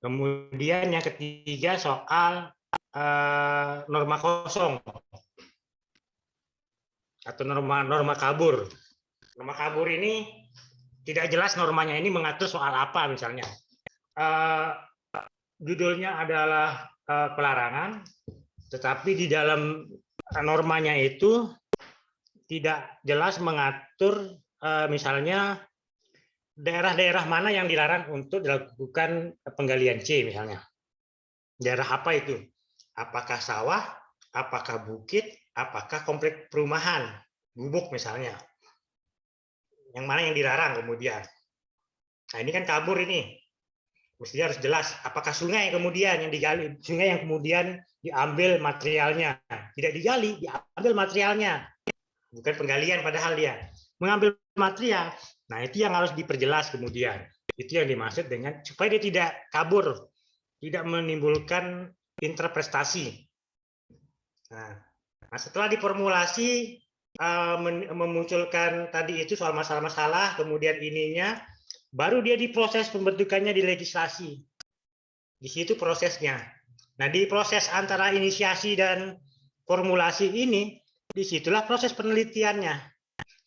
Kemudian yang ketiga soal norma kosong atau norma kabur. Norma kabur ini tidak jelas normanya ini mengatur soal apa misalnya. Judulnya adalah pelarangan, tetapi di dalam normanya itu tidak jelas mengatur misalnya daerah-daerah mana yang dilarang untuk dilakukan penggalian C misalnya. Daerah apa itu? Apakah sawah, apakah bukit, apakah komplek perumahan, gubuk misalnya. Yang mana yang dilarang kemudian. Nah, ini kan kabur ini. Mestinya harus jelas apakah sungai kemudian yang digali, sungai yang kemudian diambil materialnya. Tidak digali, diambil materialnya. Bukan penggalian padahal dia. Mengambil material. Nah, itu yang harus diperjelas kemudian. Itu yang dimaksud dengan supaya dia tidak kabur, tidak menimbulkan interpretasi. Nah, setelah diformulasi memunculkan tadi itu soal masalah-masalah, kemudian ininya, baru dia diproses pembentukannya di legislasi. Di situ prosesnya. Nah, di proses antara inisiasi dan formulasi ini, disitulah proses penelitiannya.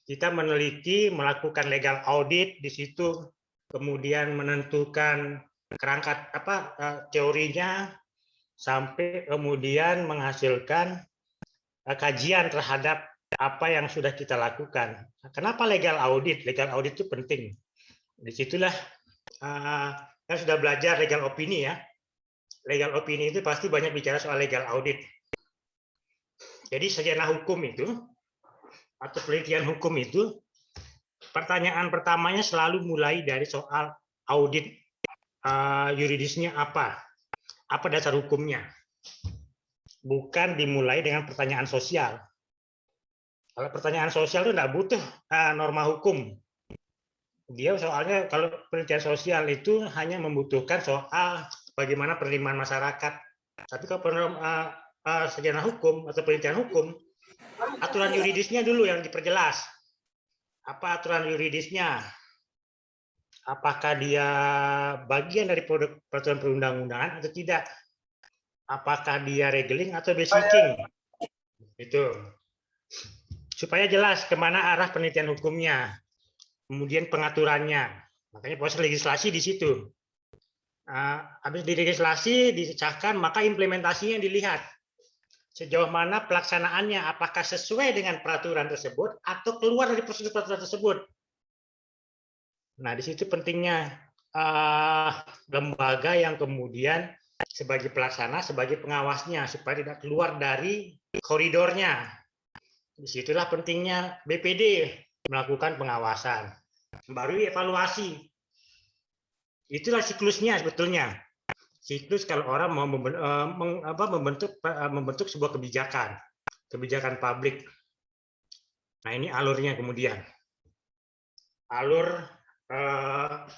Kita meneliti, melakukan legal audit di situ, kemudian menentukan kerangka teorinya, sampai kemudian menghasilkan kajian terhadap apa yang sudah kita lakukan. Kenapa legal audit? Legal audit itu penting. Disitulah kita sudah belajar legal opini ya. Legal opini itu pasti banyak bicara soal legal audit. Jadi sarjana hukum itu atau penelitian hukum itu pertanyaan pertamanya selalu mulai dari soal audit yuridisnya apa dasar hukumnya. Bukan dimulai dengan pertanyaan sosial. Kalau pertanyaan sosial itu nggak butuh norma hukum. Dia soalnya kalau penelitian sosial itu hanya membutuhkan soal bagaimana penerimaan masyarakat. Tapi kalau sarjana hukum atau penelitian hukum, aturan yuridisnya dulu yang diperjelas. Apa aturan yuridisnya? Apakah dia bagian dari peraturan perundang-undangan atau tidak? Apakah dia regeling atau basicing? Itu. Supaya jelas kemana arah penelitian hukumnya. Kemudian pengaturannya. Makanya proses legislasi di situ. Habis di legislasi disahkan, maka implementasinya dilihat. Sejauh mana pelaksanaannya, apakah sesuai dengan peraturan tersebut atau keluar dari prosedur peraturan tersebut. Nah, di situ pentingnya lembaga yang kemudian sebagai pelaksana, sebagai pengawasnya, supaya tidak keluar dari koridornya. Disitulah pentingnya BPD melakukan pengawasan. Baru evaluasi. Itulah siklusnya sebetulnya. Siklus kalau orang mau membentuk sebuah kebijakan publik. Nah, ini alurnya kemudian. Alur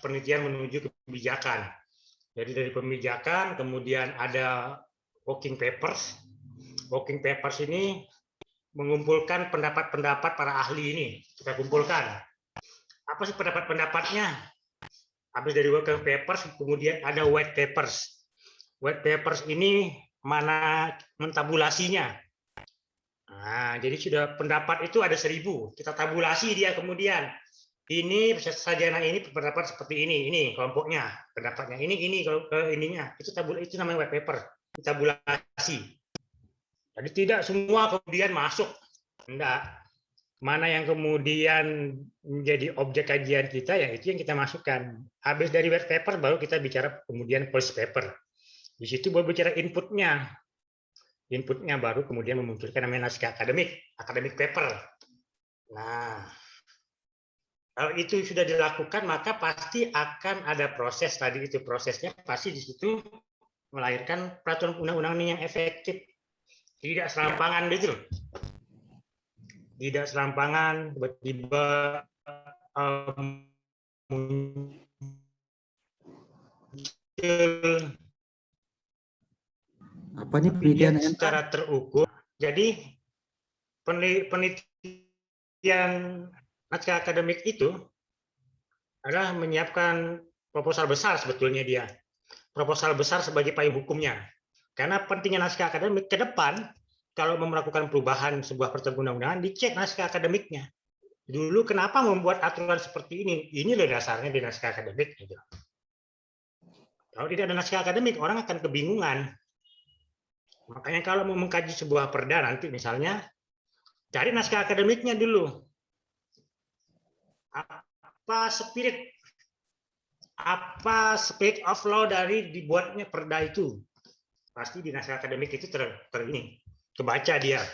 penelitian menuju kebijakan. Jadi dari pembijakan kemudian ada working papers. Working papers ini mengumpulkan pendapat-pendapat para ahli ini. Kita kumpulkan. Apa sih pendapat-pendapatnya? Habis dari working papers, kemudian ada white papers. White papers ini mana mentabulasinya. Nah, jadi sudah pendapat itu ada 1000. Kita tabulasi dia kemudian. Ini sarjana ini pendapat seperti ini kelompoknya, pendapatnya ini kalau ininya itu itu namanya white paper, tabulasi. Jadi tidak semua kemudian masuk, enggak. Mana yang kemudian menjadi objek kajian kita, ya itu yang kita masukkan. Habis dari white paper baru kita bicara kemudian policy paper. Di situ baru bicara inputnya. Inputnya baru kemudian memunculkan namanya naskah akademik paper. Nah, kalau itu sudah dilakukan, maka pasti akan ada proses tadi itu. Prosesnya pasti di situ melahirkan peraturan undang-undang yang efektif. Tidak serampangan gitu. Tidak serampangan, tiba-tiba Apanya penelitian secara terukur. Jadi penelitian naskah akademik itu adalah menyiapkan proposal besar sebetulnya dia. Proposal besar sebagai payung hukumnya. Karena pentingnya naskah akademik ke depan, kalau mau melakukan perubahan sebuah peraturan undang-undangan, dicek naskah akademiknya. Dulu kenapa membuat aturan seperti ini? Ini loh dasarnya di naskah akademik. Kalau tidak ada naskah akademik, orang akan kebingungan. Makanya kalau mau mengkaji sebuah perda nanti misalnya, cari naskah akademiknya dulu. Apa spirit of law dari dibuatnya perda itu? Pasti di naskah akademik itu kebaca dia.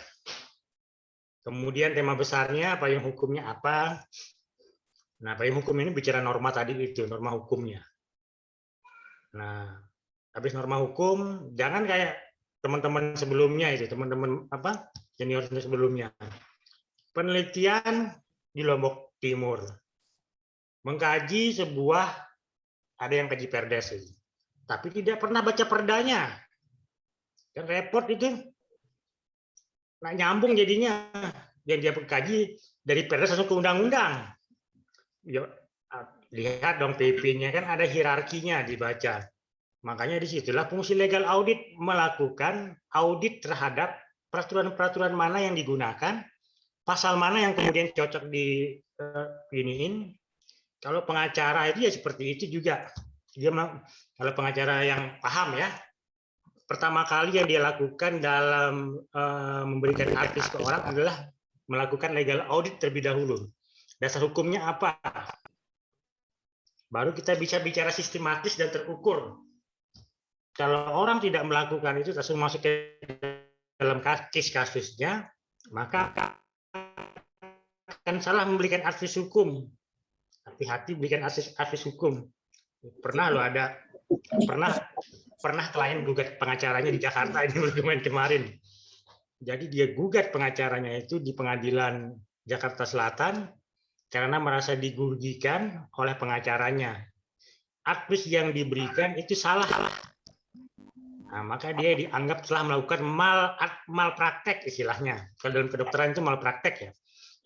Kemudian tema besarnya, payung hukumnya apa? Nah, payung hukum ini bicara norma tadi itu, norma hukumnya. Nah, habis norma hukum, jangan kayak teman-teman sebelumnya itu, teman-teman senior sebelumnya. Penelitian di Lombok Timur. Mengkaji sebuah, ada yang kaji perdes itu. Tapi tidak pernah baca perdanya. Dan repot itu. Nggak nyambung jadinya. Yang dia kaji dari perdes langsung ke undang-undang. Lihat dong PP-nya kan ada hierarkinya dibaca. Makanya disitulah fungsi legal audit melakukan audit terhadap peraturan-peraturan mana yang digunakan, pasal mana yang kemudian cocok di iniin. Kalau pengacara itu ya seperti itu juga. Dia kalau pengacara yang paham ya, pertama kali yang dia lakukan dalam memberikan advice ke orang adalah melakukan legal audit terlebih dahulu. Dasar hukumnya apa? Baru kita bisa bicara sistematis dan terukur. Kalau orang tidak melakukan itu, langsung masuk ke dalam kasusnya, maka akan salah memberikan advice hukum. Hati-hati berikan advice hukum. Pernah loh pernah klien gugat pengacaranya di Jakarta ini kemarin. Jadi dia gugat pengacaranya itu di Pengadilan Jakarta Selatan karena merasa dirugikan oleh pengacaranya. Advis yang diberikan itu salah. Nah, maka dia dianggap telah melakukan malpraktek istilahnya. Kalau dalam kedokteran itu malpraktek ya.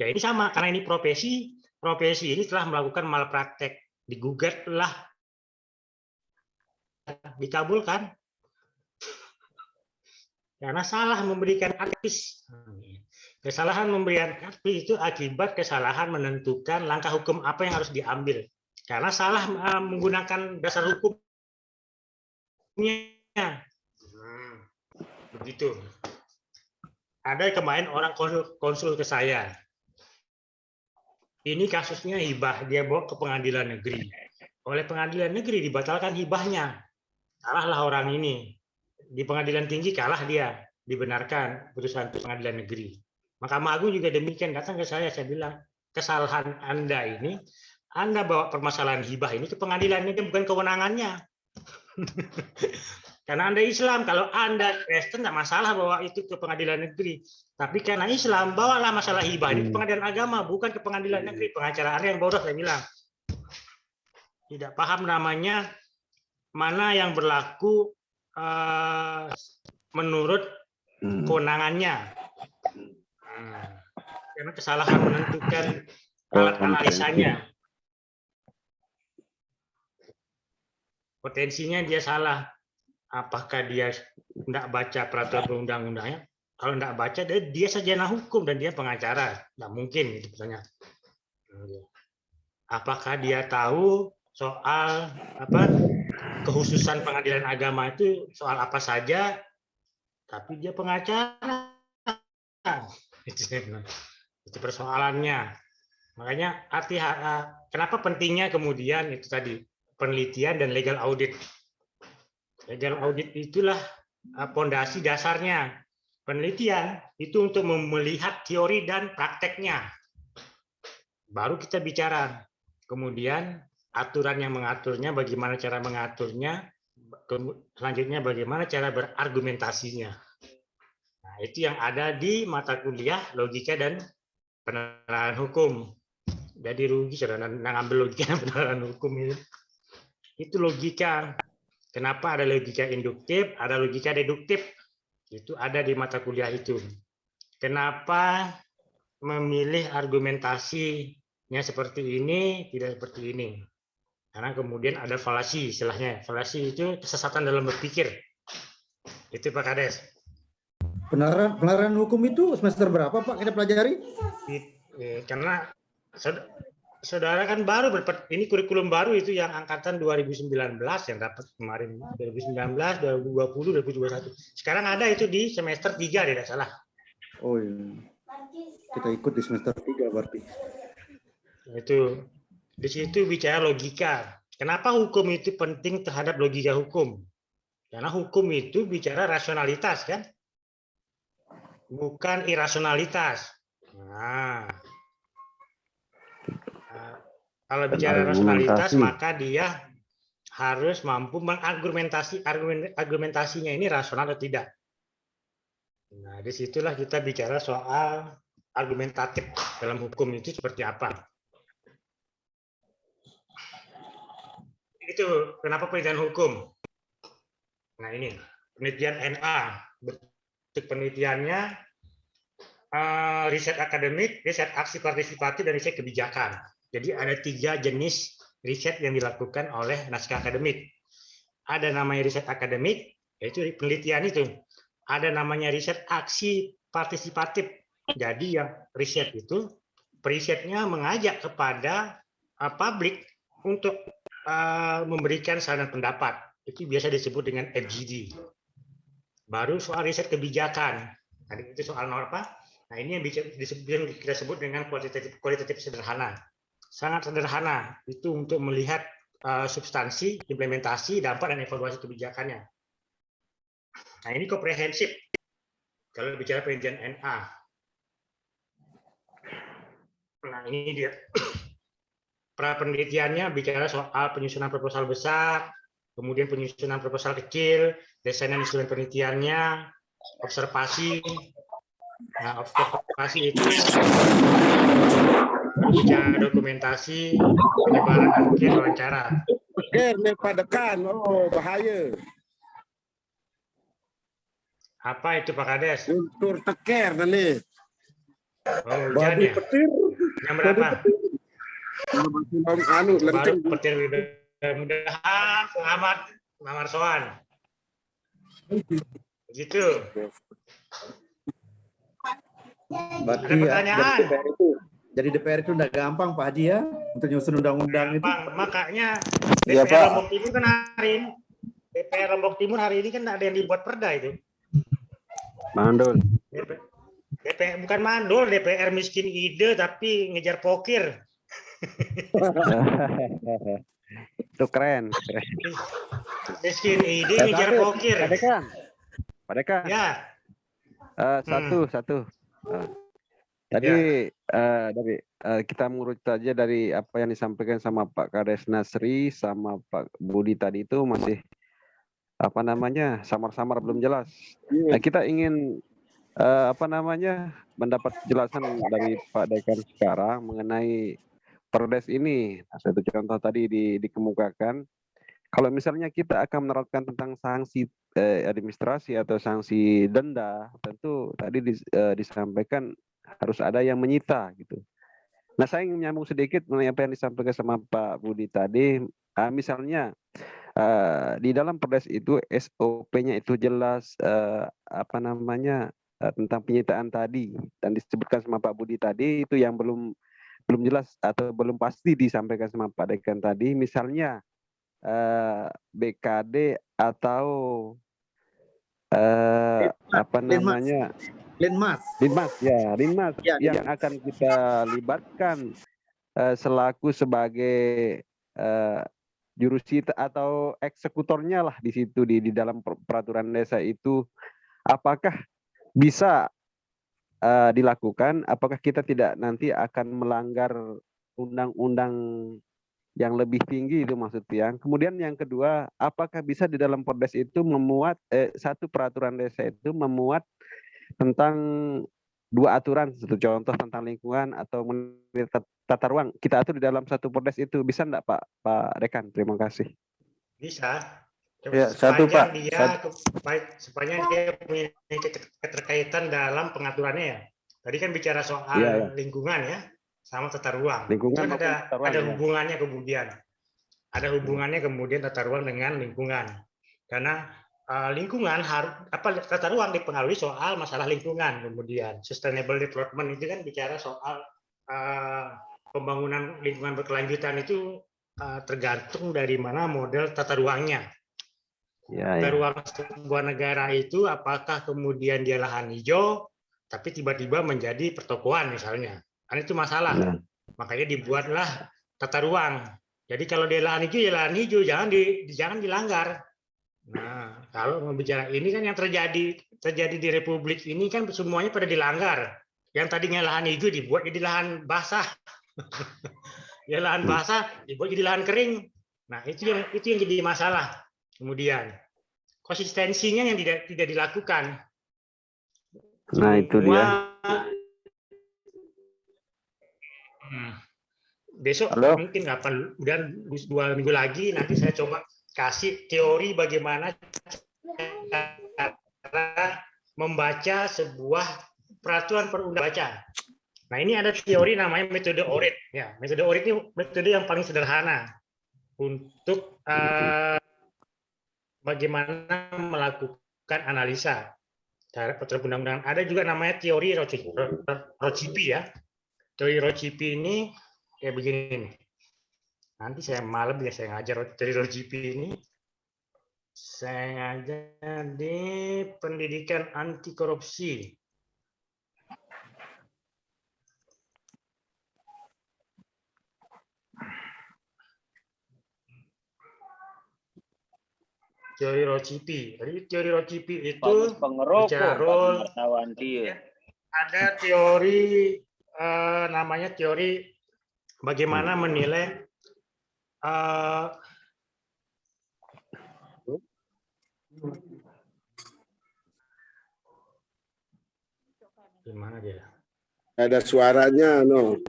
Ya ini sama karena ini profesi ini telah melakukan malpraktek, digugatlah, dikabulkan karena salah memberikan advis. Kesalahan memberikan advis itu akibat kesalahan menentukan langkah hukum apa yang harus diambil karena salah menggunakan dasar hukumnya. Begitu. Ada kemarin orang konsul ke saya. Ini kasusnya hibah, dia bawa ke pengadilan negeri. Oleh pengadilan negeri dibatalkan hibahnya. Kalahlah orang ini. Di pengadilan tinggi kalah dia, dibenarkan putusan pengadilan negeri. Mahkamah Agung juga demikian, datang ke saya bilang, kesalahan Anda ini, Anda bawa permasalahan hibah ini ke pengadilan ini bukan kewenangannya. Karena Anda Islam, kalau Anda Kristen tidak masalah bawa itu ke pengadilan negeri. Tapi karena Islam, bawalah masalah hibah ini ke pengadilan agama, bukan ke pengadilan negeri. Pengacara Anda yang bodoh, saya bilang. Tidak paham namanya mana yang berlaku menurut kewenangannya. Karena kesalahan menentukan alat analisanya. Potensinya dia salah. Apakah dia tidak baca peraturan perundang-undangnya? Kalau tidak baca, dia sarjana hukum dan dia pengacara. Tidak mungkin itu pertanyaan. Apakah dia tahu soal kehususan pengadilan agama itu soal apa saja? Tapi dia pengacara. Itu persoalannya. Makanya kenapa pentingnya kemudian itu tadi penelitian dan legal audit. Legal audit itulah fondasi dasarnya. Penelitian itu untuk melihat teori dan prakteknya. Baru kita bicara. Kemudian aturan yang mengaturnya, bagaimana cara mengaturnya, selanjutnya bagaimana cara berargumentasinya. Nah, itu yang ada di mata kuliah logika dan penerapan hukum. Jadi rugi saudara ngambil logika dan penerapan hukum ini. Itu logika. Kenapa ada logika induktif, ada logika deduktif? Itu ada di mata kuliah itu. Kenapa memilih argumentasinya seperti ini, tidak seperti ini? Karena kemudian ada falasi, istilahnya. Falasi itu kesesatan dalam berpikir. Itu Pak Kades. Penerapan hukum itu semester berapa Pak kita pelajari? Karena saudara kan baru ini kurikulum baru itu yang angkatan 2019 yang dapat kemarin 2019, 2020, 2021. Sekarang ada itu di semester 3 tidak salah. Oh iya. Kita ikut di semester 3 berarti. Itu di situ bicara logika. Kenapa hukum itu penting terhadap logika hukum? Karena hukum itu bicara rasionalitas kan? Bukan irasionalitas. Nah, kalau bicara rasionalitas, maka dia harus mampu argumentasinya ini rasional atau tidak. Nah, disitulah kita bicara soal argumentatif dalam hukum itu seperti apa. Itu kenapa penelitian hukum. Nah ini penelitian NA, bentuk penelitiannya riset akademik, riset aksi partisipatif, dan riset kebijakan. Jadi ada 3 jenis riset yang dilakukan oleh naskah akademik. Ada namanya riset akademik, yaitu penelitian itu. Ada namanya riset aksi partisipatif. Jadi yang riset itu, perisetnya mengajak kepada publik untuk memberikan saran pendapat. Itu biasa disebut dengan FGD. Baru soal riset kebijakan. Tadi itu soal apa? Nah ini yang kita sebut dengan kualitatif sederhana. Sangat sederhana itu untuk melihat substansi, implementasi, dampak, dan evaluasi kebijakannya. Nah ini komprehensif kalau bicara penelitian NA. Nah ini dia. Pra penelitiannya bicara soal penyusunan proposal besar, kemudian penyusunan proposal kecil, desain dan instrumen penelitiannya, observasi, Nah, observasi itu bicara dokumentasi penyebaran angket wawancara. Pak Dekan, oh bahaya. Apa itu Pak Kades? Unsur teker nih. Oh, hujan ya? Yang berapa? Anu, Baru lenteng. petir, mudah-mudahan selamat Pak Marsoan. Begitu. Berarti Ada pertanyaan? jadi DPR itu nggak gampang Pak Haji ya untuk nyusun undang-undang itu. Makanya Iya, DPR Pak. Lombok Timur kan DPR Lombok Timur hari ini kan ada yang dibuat perda itu. Mandul. DPR bukan mandul, DPR miskin ide tapi ngejar pokir. Itu keren. Miskin ide ngejar pokir. Pak Dekan. Ya. Satu. Tadi dari kita mengurut saja dari apa yang disampaikan sama Pak Kades Nasri sama Pak Budi tadi itu masih apa namanya samar-samar belum jelas. Nah, kita ingin mendapat penjelasan dari Pak Dekan sekarang mengenai Perdes ini. Nah, satu contoh tadi dikemukakan. Kalau misalnya kita akan menerapkan tentang sanksi administrasi atau sanksi denda, tentu tadi disampaikan harus ada yang menyita gitu. Nah, saya ingin menyambung sedikit mengenai apa yang disampaikan sama Pak Budi tadi. Misalnya di dalam Perdes itu SOP-nya itu jelas tentang penyitaan tadi dan disebutkan sama Pak Budi tadi itu yang belum jelas atau belum pasti disampaikan sama Pak Dekan tadi. Misalnya BKD atau Linmas yang akan kita libatkan selaku sebagai jurusita atau eksekutornya lah di situ di dalam peraturan desa itu, apakah bisa dilakukan? Apakah kita tidak nanti akan melanggar undang-undang yang lebih tinggi itu maksudnya. Kemudian yang kedua, apakah bisa di dalam Perdes itu memuat satu peraturan desa itu memuat tentang dua aturan, satu contoh tentang lingkungan atau tata ruang, kita atur di dalam satu Perdes itu, bisa enggak Pak Dekan? Terima kasih. Bisa. Ya, satu Pak. Sepanjang dia punya keterkaitan dalam pengaturannya ya. Tadi kan bicara soal lingkungan ya, sama tata ruang. Lingkungan itu kan ada hubungannya kemudian. Ada hubungannya kemudian tata ruang dengan lingkungan. Karena lingkungan tata ruang dipengaruhi soal masalah lingkungan, kemudian sustainable development itu kan bicara soal pembangunan lingkungan berkelanjutan itu tergantung dari mana model tata ruangnya. Tata ruang sebuah negara itu apakah kemudian dia lahan hijau tapi tiba-tiba menjadi pertokoan misalnya, kan itu masalah. Makanya dibuatlah tata ruang. Jadi kalau dia lahan hijau ya lahan hijau, jangan dilanggar. Nah, kalau mau bicara ini kan yang terjadi di Republik ini kan semuanya pada dilanggar. Yang tadinya lahan hijau dibuat jadi lahan basah. Ya lahan basah dibuat jadi lahan kering. Nah, itu yang jadi masalah. Kemudian konsistensinya yang tidak dilakukan. Nah, itu dia. Besok mungkin kapan, kemudian 2 minggu lagi nanti saya coba kasih teori bagaimana cara membaca sebuah peraturan perundang-undangan. Nah, ini ada teori namanya metode ORIT. Ya, metode ORIT ini metode yang paling sederhana untuk bagaimana melakukan analisa terhadap peraturan perundang-undangan. Ada juga namanya teori Rocipi ya. Teori Rocipi ini kayak begini nih. Nanti saya malam ya saya ngajar teori Rocipi ini. Saya ngajar di pendidikan anti korupsi. Teori Rocipi. Jadi teori Rocipi itu bicara role. Ada teori namanya teori bagaimana menilai Gimana dia? Ada suaranya, no.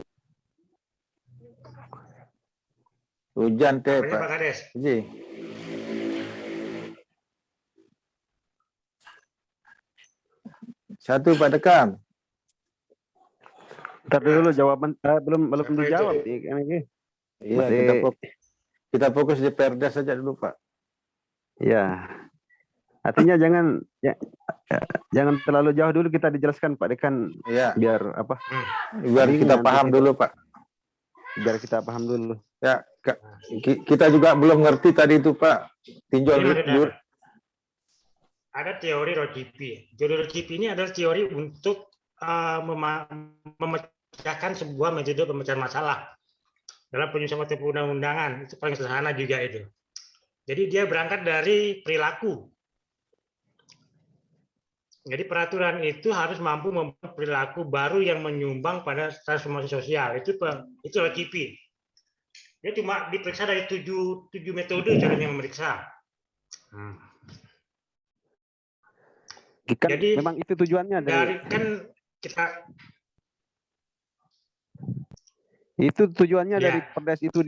Hujan teh, Apanya, Pak Pak. Kades? Ji. Satu Pak Dekam. Ntar dulu jawaban belum Siapa dijawab itu? ini. Iya, kita fokus di Perdes saja dulu, Pak. Ya. Artinya jangan terlalu jauh dulu, kita dijelaskan Pak Dekan. Iya. Biar apa? Biar kita paham dulu, Pak. Biar kita paham dulu. Ya, kita juga belum ngerti tadi itu, Pak. Tinjau Ada teori Rocipi. Teori Rocipi ini adalah teori untuk memecahkan sebuah metode pemecahan masalah dalam penyusunan undang-undangan. Itu paling sederhana juga itu. Jadi dia berangkat dari perilaku. Jadi peraturan itu harus mampu membuat perilaku baru yang menyumbang pada transformasi sosial. Itu Rocipi. Dia cuma diperiksa dari tujuh metode caranya memeriksa. Kan jadi memang itu tujuannya dari kan kita itu tujuannya Ya. dari Perdes itu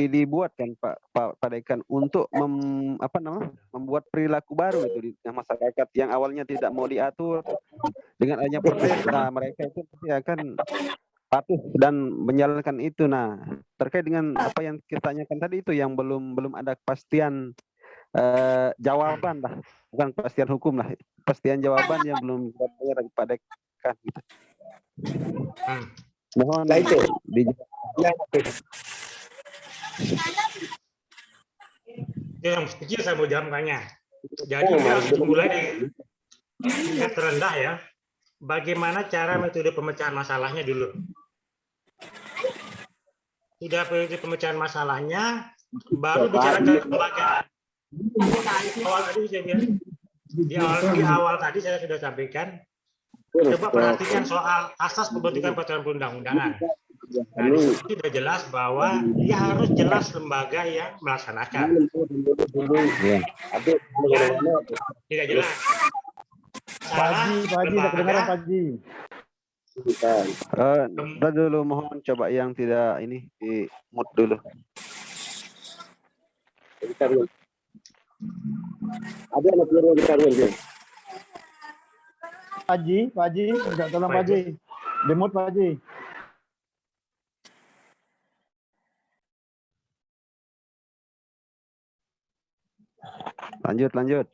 dibuat kan Pak Dekan untuk membuat perilaku baru itu di masyarakat yang awalnya tidak mau diatur. Dengan adanya Perdes, nah mereka itu pasti akan patuh dan menjalankan itu. Nah, terkait dengan apa yang kita tanyakan tadi itu yang belum ada kepastian jawaban lah, bukan kepastian hukum lah, kepastian jawaban yang belum kita dari Pak Dekan gitu. Mohon yang kecil saya mau jawab tanya. Jadi dia harus dimulai dari tingkat terendah ya. Bagaimana cara metode pemecahan masalahnya dulu? Sudah metode pemecahan masalahnya, baru bicara ke lembaga. Awal tadi saya bilang, di awal tadi saya sudah sampaikan. Coba perhatikan soal asas pembentukan peraturan perundang-undangan. Nah, di situ sudah jelas bahwa dia harus jelas lembaga yang melaksanakan. Tidak jelas. Pak Haji, kedengaran Pak Haji. Ntar dulu mohon coba yang tidak ini di mute dulu. Ada anak peluru di karun. Pak Haji, minta tolong Pak Haji. Demot Pak Haji. Lanjut.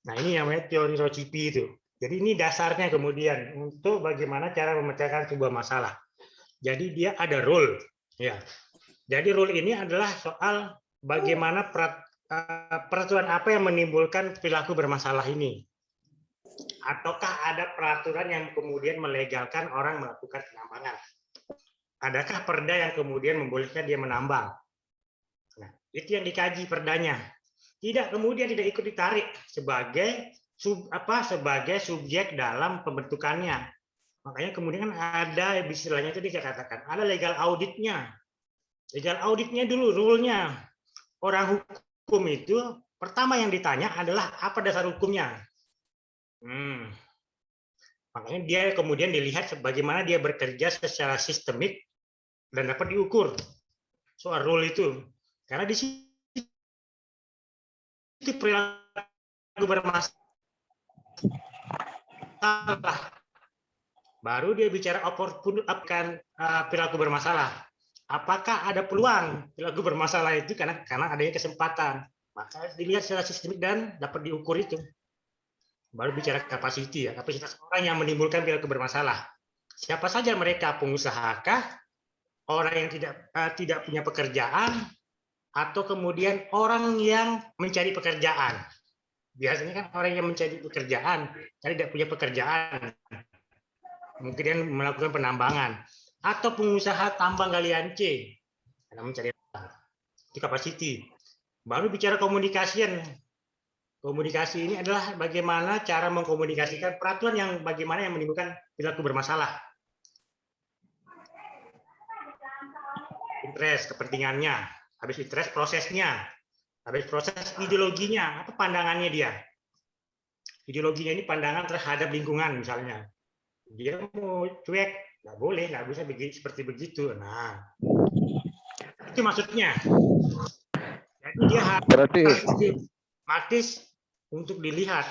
Nah, ini namanya teori Rocipi itu. Jadi ini dasarnya kemudian untuk bagaimana cara memecahkan sebuah masalah. Jadi dia ada rule, ya. Jadi rule ini adalah soal bagaimana peraturan apa yang menimbulkan perilaku bermasalah ini. Ataukah ada peraturan yang kemudian melegalkan orang melakukan penambangan? Adakah perda yang kemudian membolehkan dia menambang? Nah, itu yang dikaji perdanya. Kemudian tidak ikut ditarik sebagai subjek dalam pembentukannya. Makanya kemudian ada istilahnya itu dikatakan ada legal auditnya. Legal auditnya dulu rule-nya. Orang hukum itu pertama yang ditanya adalah apa dasar hukumnya. Makanya dia kemudian dilihat bagaimana dia bekerja secara sistemik dan dapat diukur soal rule itu. Karena di situ perilaku bermasalah. Baru dia bicara perilaku bermasalah. Apakah ada peluang perilaku bermasalah itu karena adanya kesempatan. Maka dilihat secara sistemik dan dapat diukur itu. Baru bicara kapasiti, ya, kapasitas orang yang menimbulkan perilaku bermasalah. Siapa saja mereka, pengusahakah, orang yang tidak punya pekerjaan, atau kemudian orang yang mencari pekerjaan. Biasanya kan orang yang mencari pekerjaan, tidak punya pekerjaan, mungkin dia melakukan penambangan, atau pengusaha tambang galian C, karena mencari itu kapasiti. Baru bicara komunikasian. Komunikasi ini adalah bagaimana cara mengkomunikasikan peraturan yang bagaimana yang menimbulkan perilaku bermasalah. Interest, kepentingannya. Habis interest, prosesnya. Habis proses ideologinya, apa pandangannya dia? Ideologinya ini pandangan terhadap lingkungan misalnya. Dia mau cuek, nggak boleh, nggak bisa seperti begitu. Nah, itu maksudnya. Jadi dia harus sistematis untuk dilihat.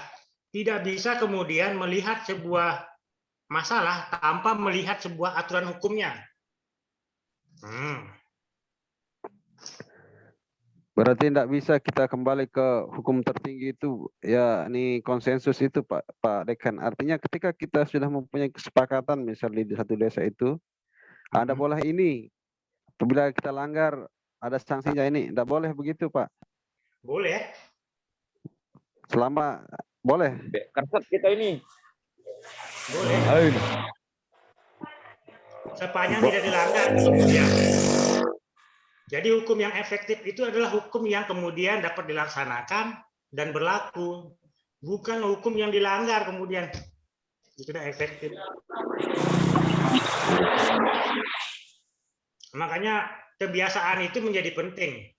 Tidak bisa kemudian melihat sebuah masalah tanpa melihat sebuah aturan hukumnya. Berarti tidak bisa kita kembali ke hukum tertinggi itu, ya ini konsensus itu Pak Dekan. Artinya ketika kita sudah mempunyai kesepakatan misalnya di satu desa itu, Anda boleh ini, apabila kita langgar ada sanksinya ini, tidak boleh begitu Pak? Boleh. Selama boleh. Kerset kita ini. Boleh. Sepanjang tidak dilanggar. Ya. Jadi hukum yang efektif itu adalah hukum yang kemudian dapat dilaksanakan dan berlaku, bukan hukum yang dilanggar kemudian itu tidak efektif. Makanya kebiasaan itu menjadi penting.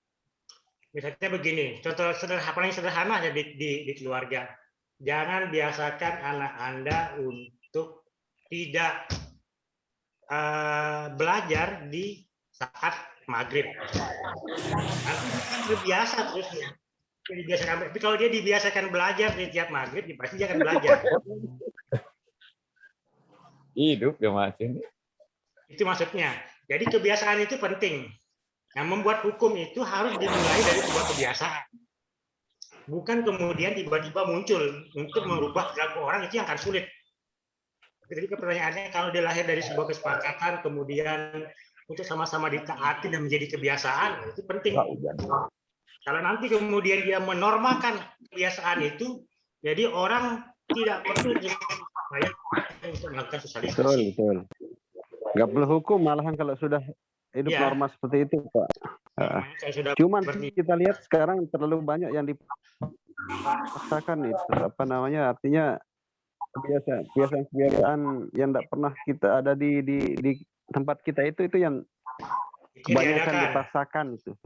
Misalnya begini, contoh paling sederhana aja di keluarga. Jangan biasakan anak Anda untuk tidak belajar di saat maghrib. Terbiasa terusnya. Tapi kalau dia dibiasakan belajar di tiap maghrib, pasti dia akan belajar. Hidup ya Mas ini. Itu maksudnya. Jadi kebiasaan itu penting. Nah, membuat hukum itu harus dimulai dari sebuah kebiasaan. Bukan kemudian tiba-tiba muncul untuk merubah perilaku orang, itu yang akan sulit. Jadi pertanyaannya, kalau dia lahir dari sebuah kesepakatan, kemudian untuk sama-sama ditaati dan menjadi kebiasaan, itu penting. Kalau nanti kemudian dia menormalkan kebiasaan itu, jadi orang tidak perlu untuk melakukan sosialisasi. Betul. Nggak perlu hukum, malahan kalau sudah hidup normal seperti itu, Pak. Cuman kita lihat sekarang terlalu banyak yang dipaksakan itu, apa namanya, artinya kebiasaan yang tidak pernah kita ada di tempat kita itu yang kebanyakan dipaksakan itu.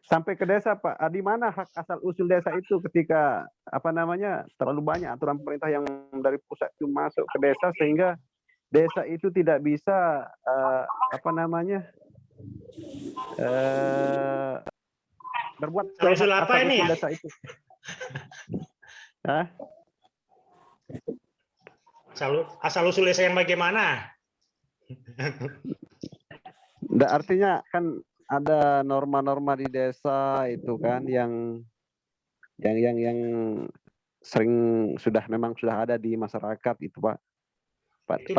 Sampai ke desa, Pak. Di mana hak asal usul desa itu ketika apa namanya terlalu banyak aturan pemerintah yang dari pusat itu masuk ke desa sehingga desa itu tidak bisa berbuat usul apa ini? Desa itu. Asal usul desa yang bagaimana? Artinya kan ada norma-norma di desa itu kan yang sering memang sudah ada di masyarakat itu, Pak. Itu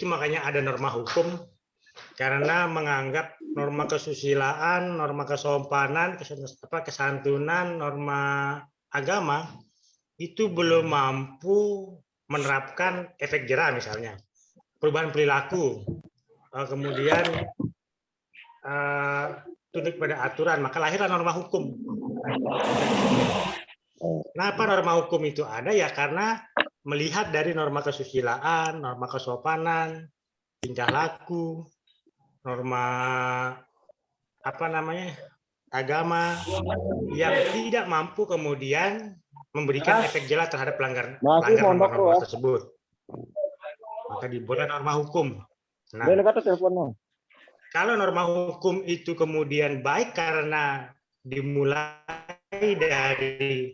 makanya ada norma hukum karena menganggap norma kesusilaan, norma kesopanan, kesantunan, norma agama itu belum mampu menerapkan efek jerah misalnya. Perubahan perilaku, kemudian tunduk pada aturan, maka lahirlah norma hukum. Kenapa norma hukum itu ada? Ya karena melihat dari norma kesusilaan, norma kesopanan, tingkah laku, norma agama yang tidak mampu kemudian memberikan efek jerah terhadap pelanggar norma tersebut. Maka dibuatlah norma hukum. Nah, kalau norma hukum itu kemudian baik karena dimulai dari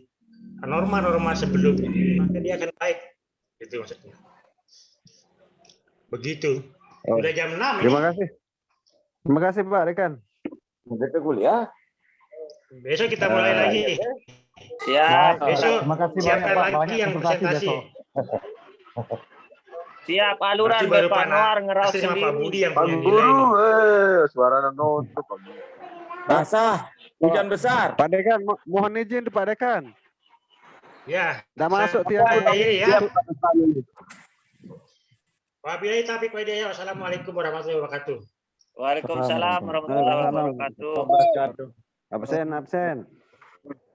norma-norma sebelumnya, maka dia akan baik. Itu maksudnya. Begitu. Sudah jam 6. Terima kasih. Terima kasih Pak Rekan. Kita kuliah. Besok kita mulai lagi. Siap. Besok terima kasih siapkan banyak, Pak. lagi yang presentasi. Siap aluran baru Pak Noar ngeraut sama Pak sendiri. Budi yang punya nilai ini. Suara nutup. Basah, hujan besar. Pak Dekan, mohon izin Pak Dekan. Ya. Udah masuk tiap hari ya. Wabillahi taufiq wal hidayah. Wassalamualaikum warahmatullahi wabarakatuh. Waalaikumsalam warahmatullahi wabarakatuh. Absen.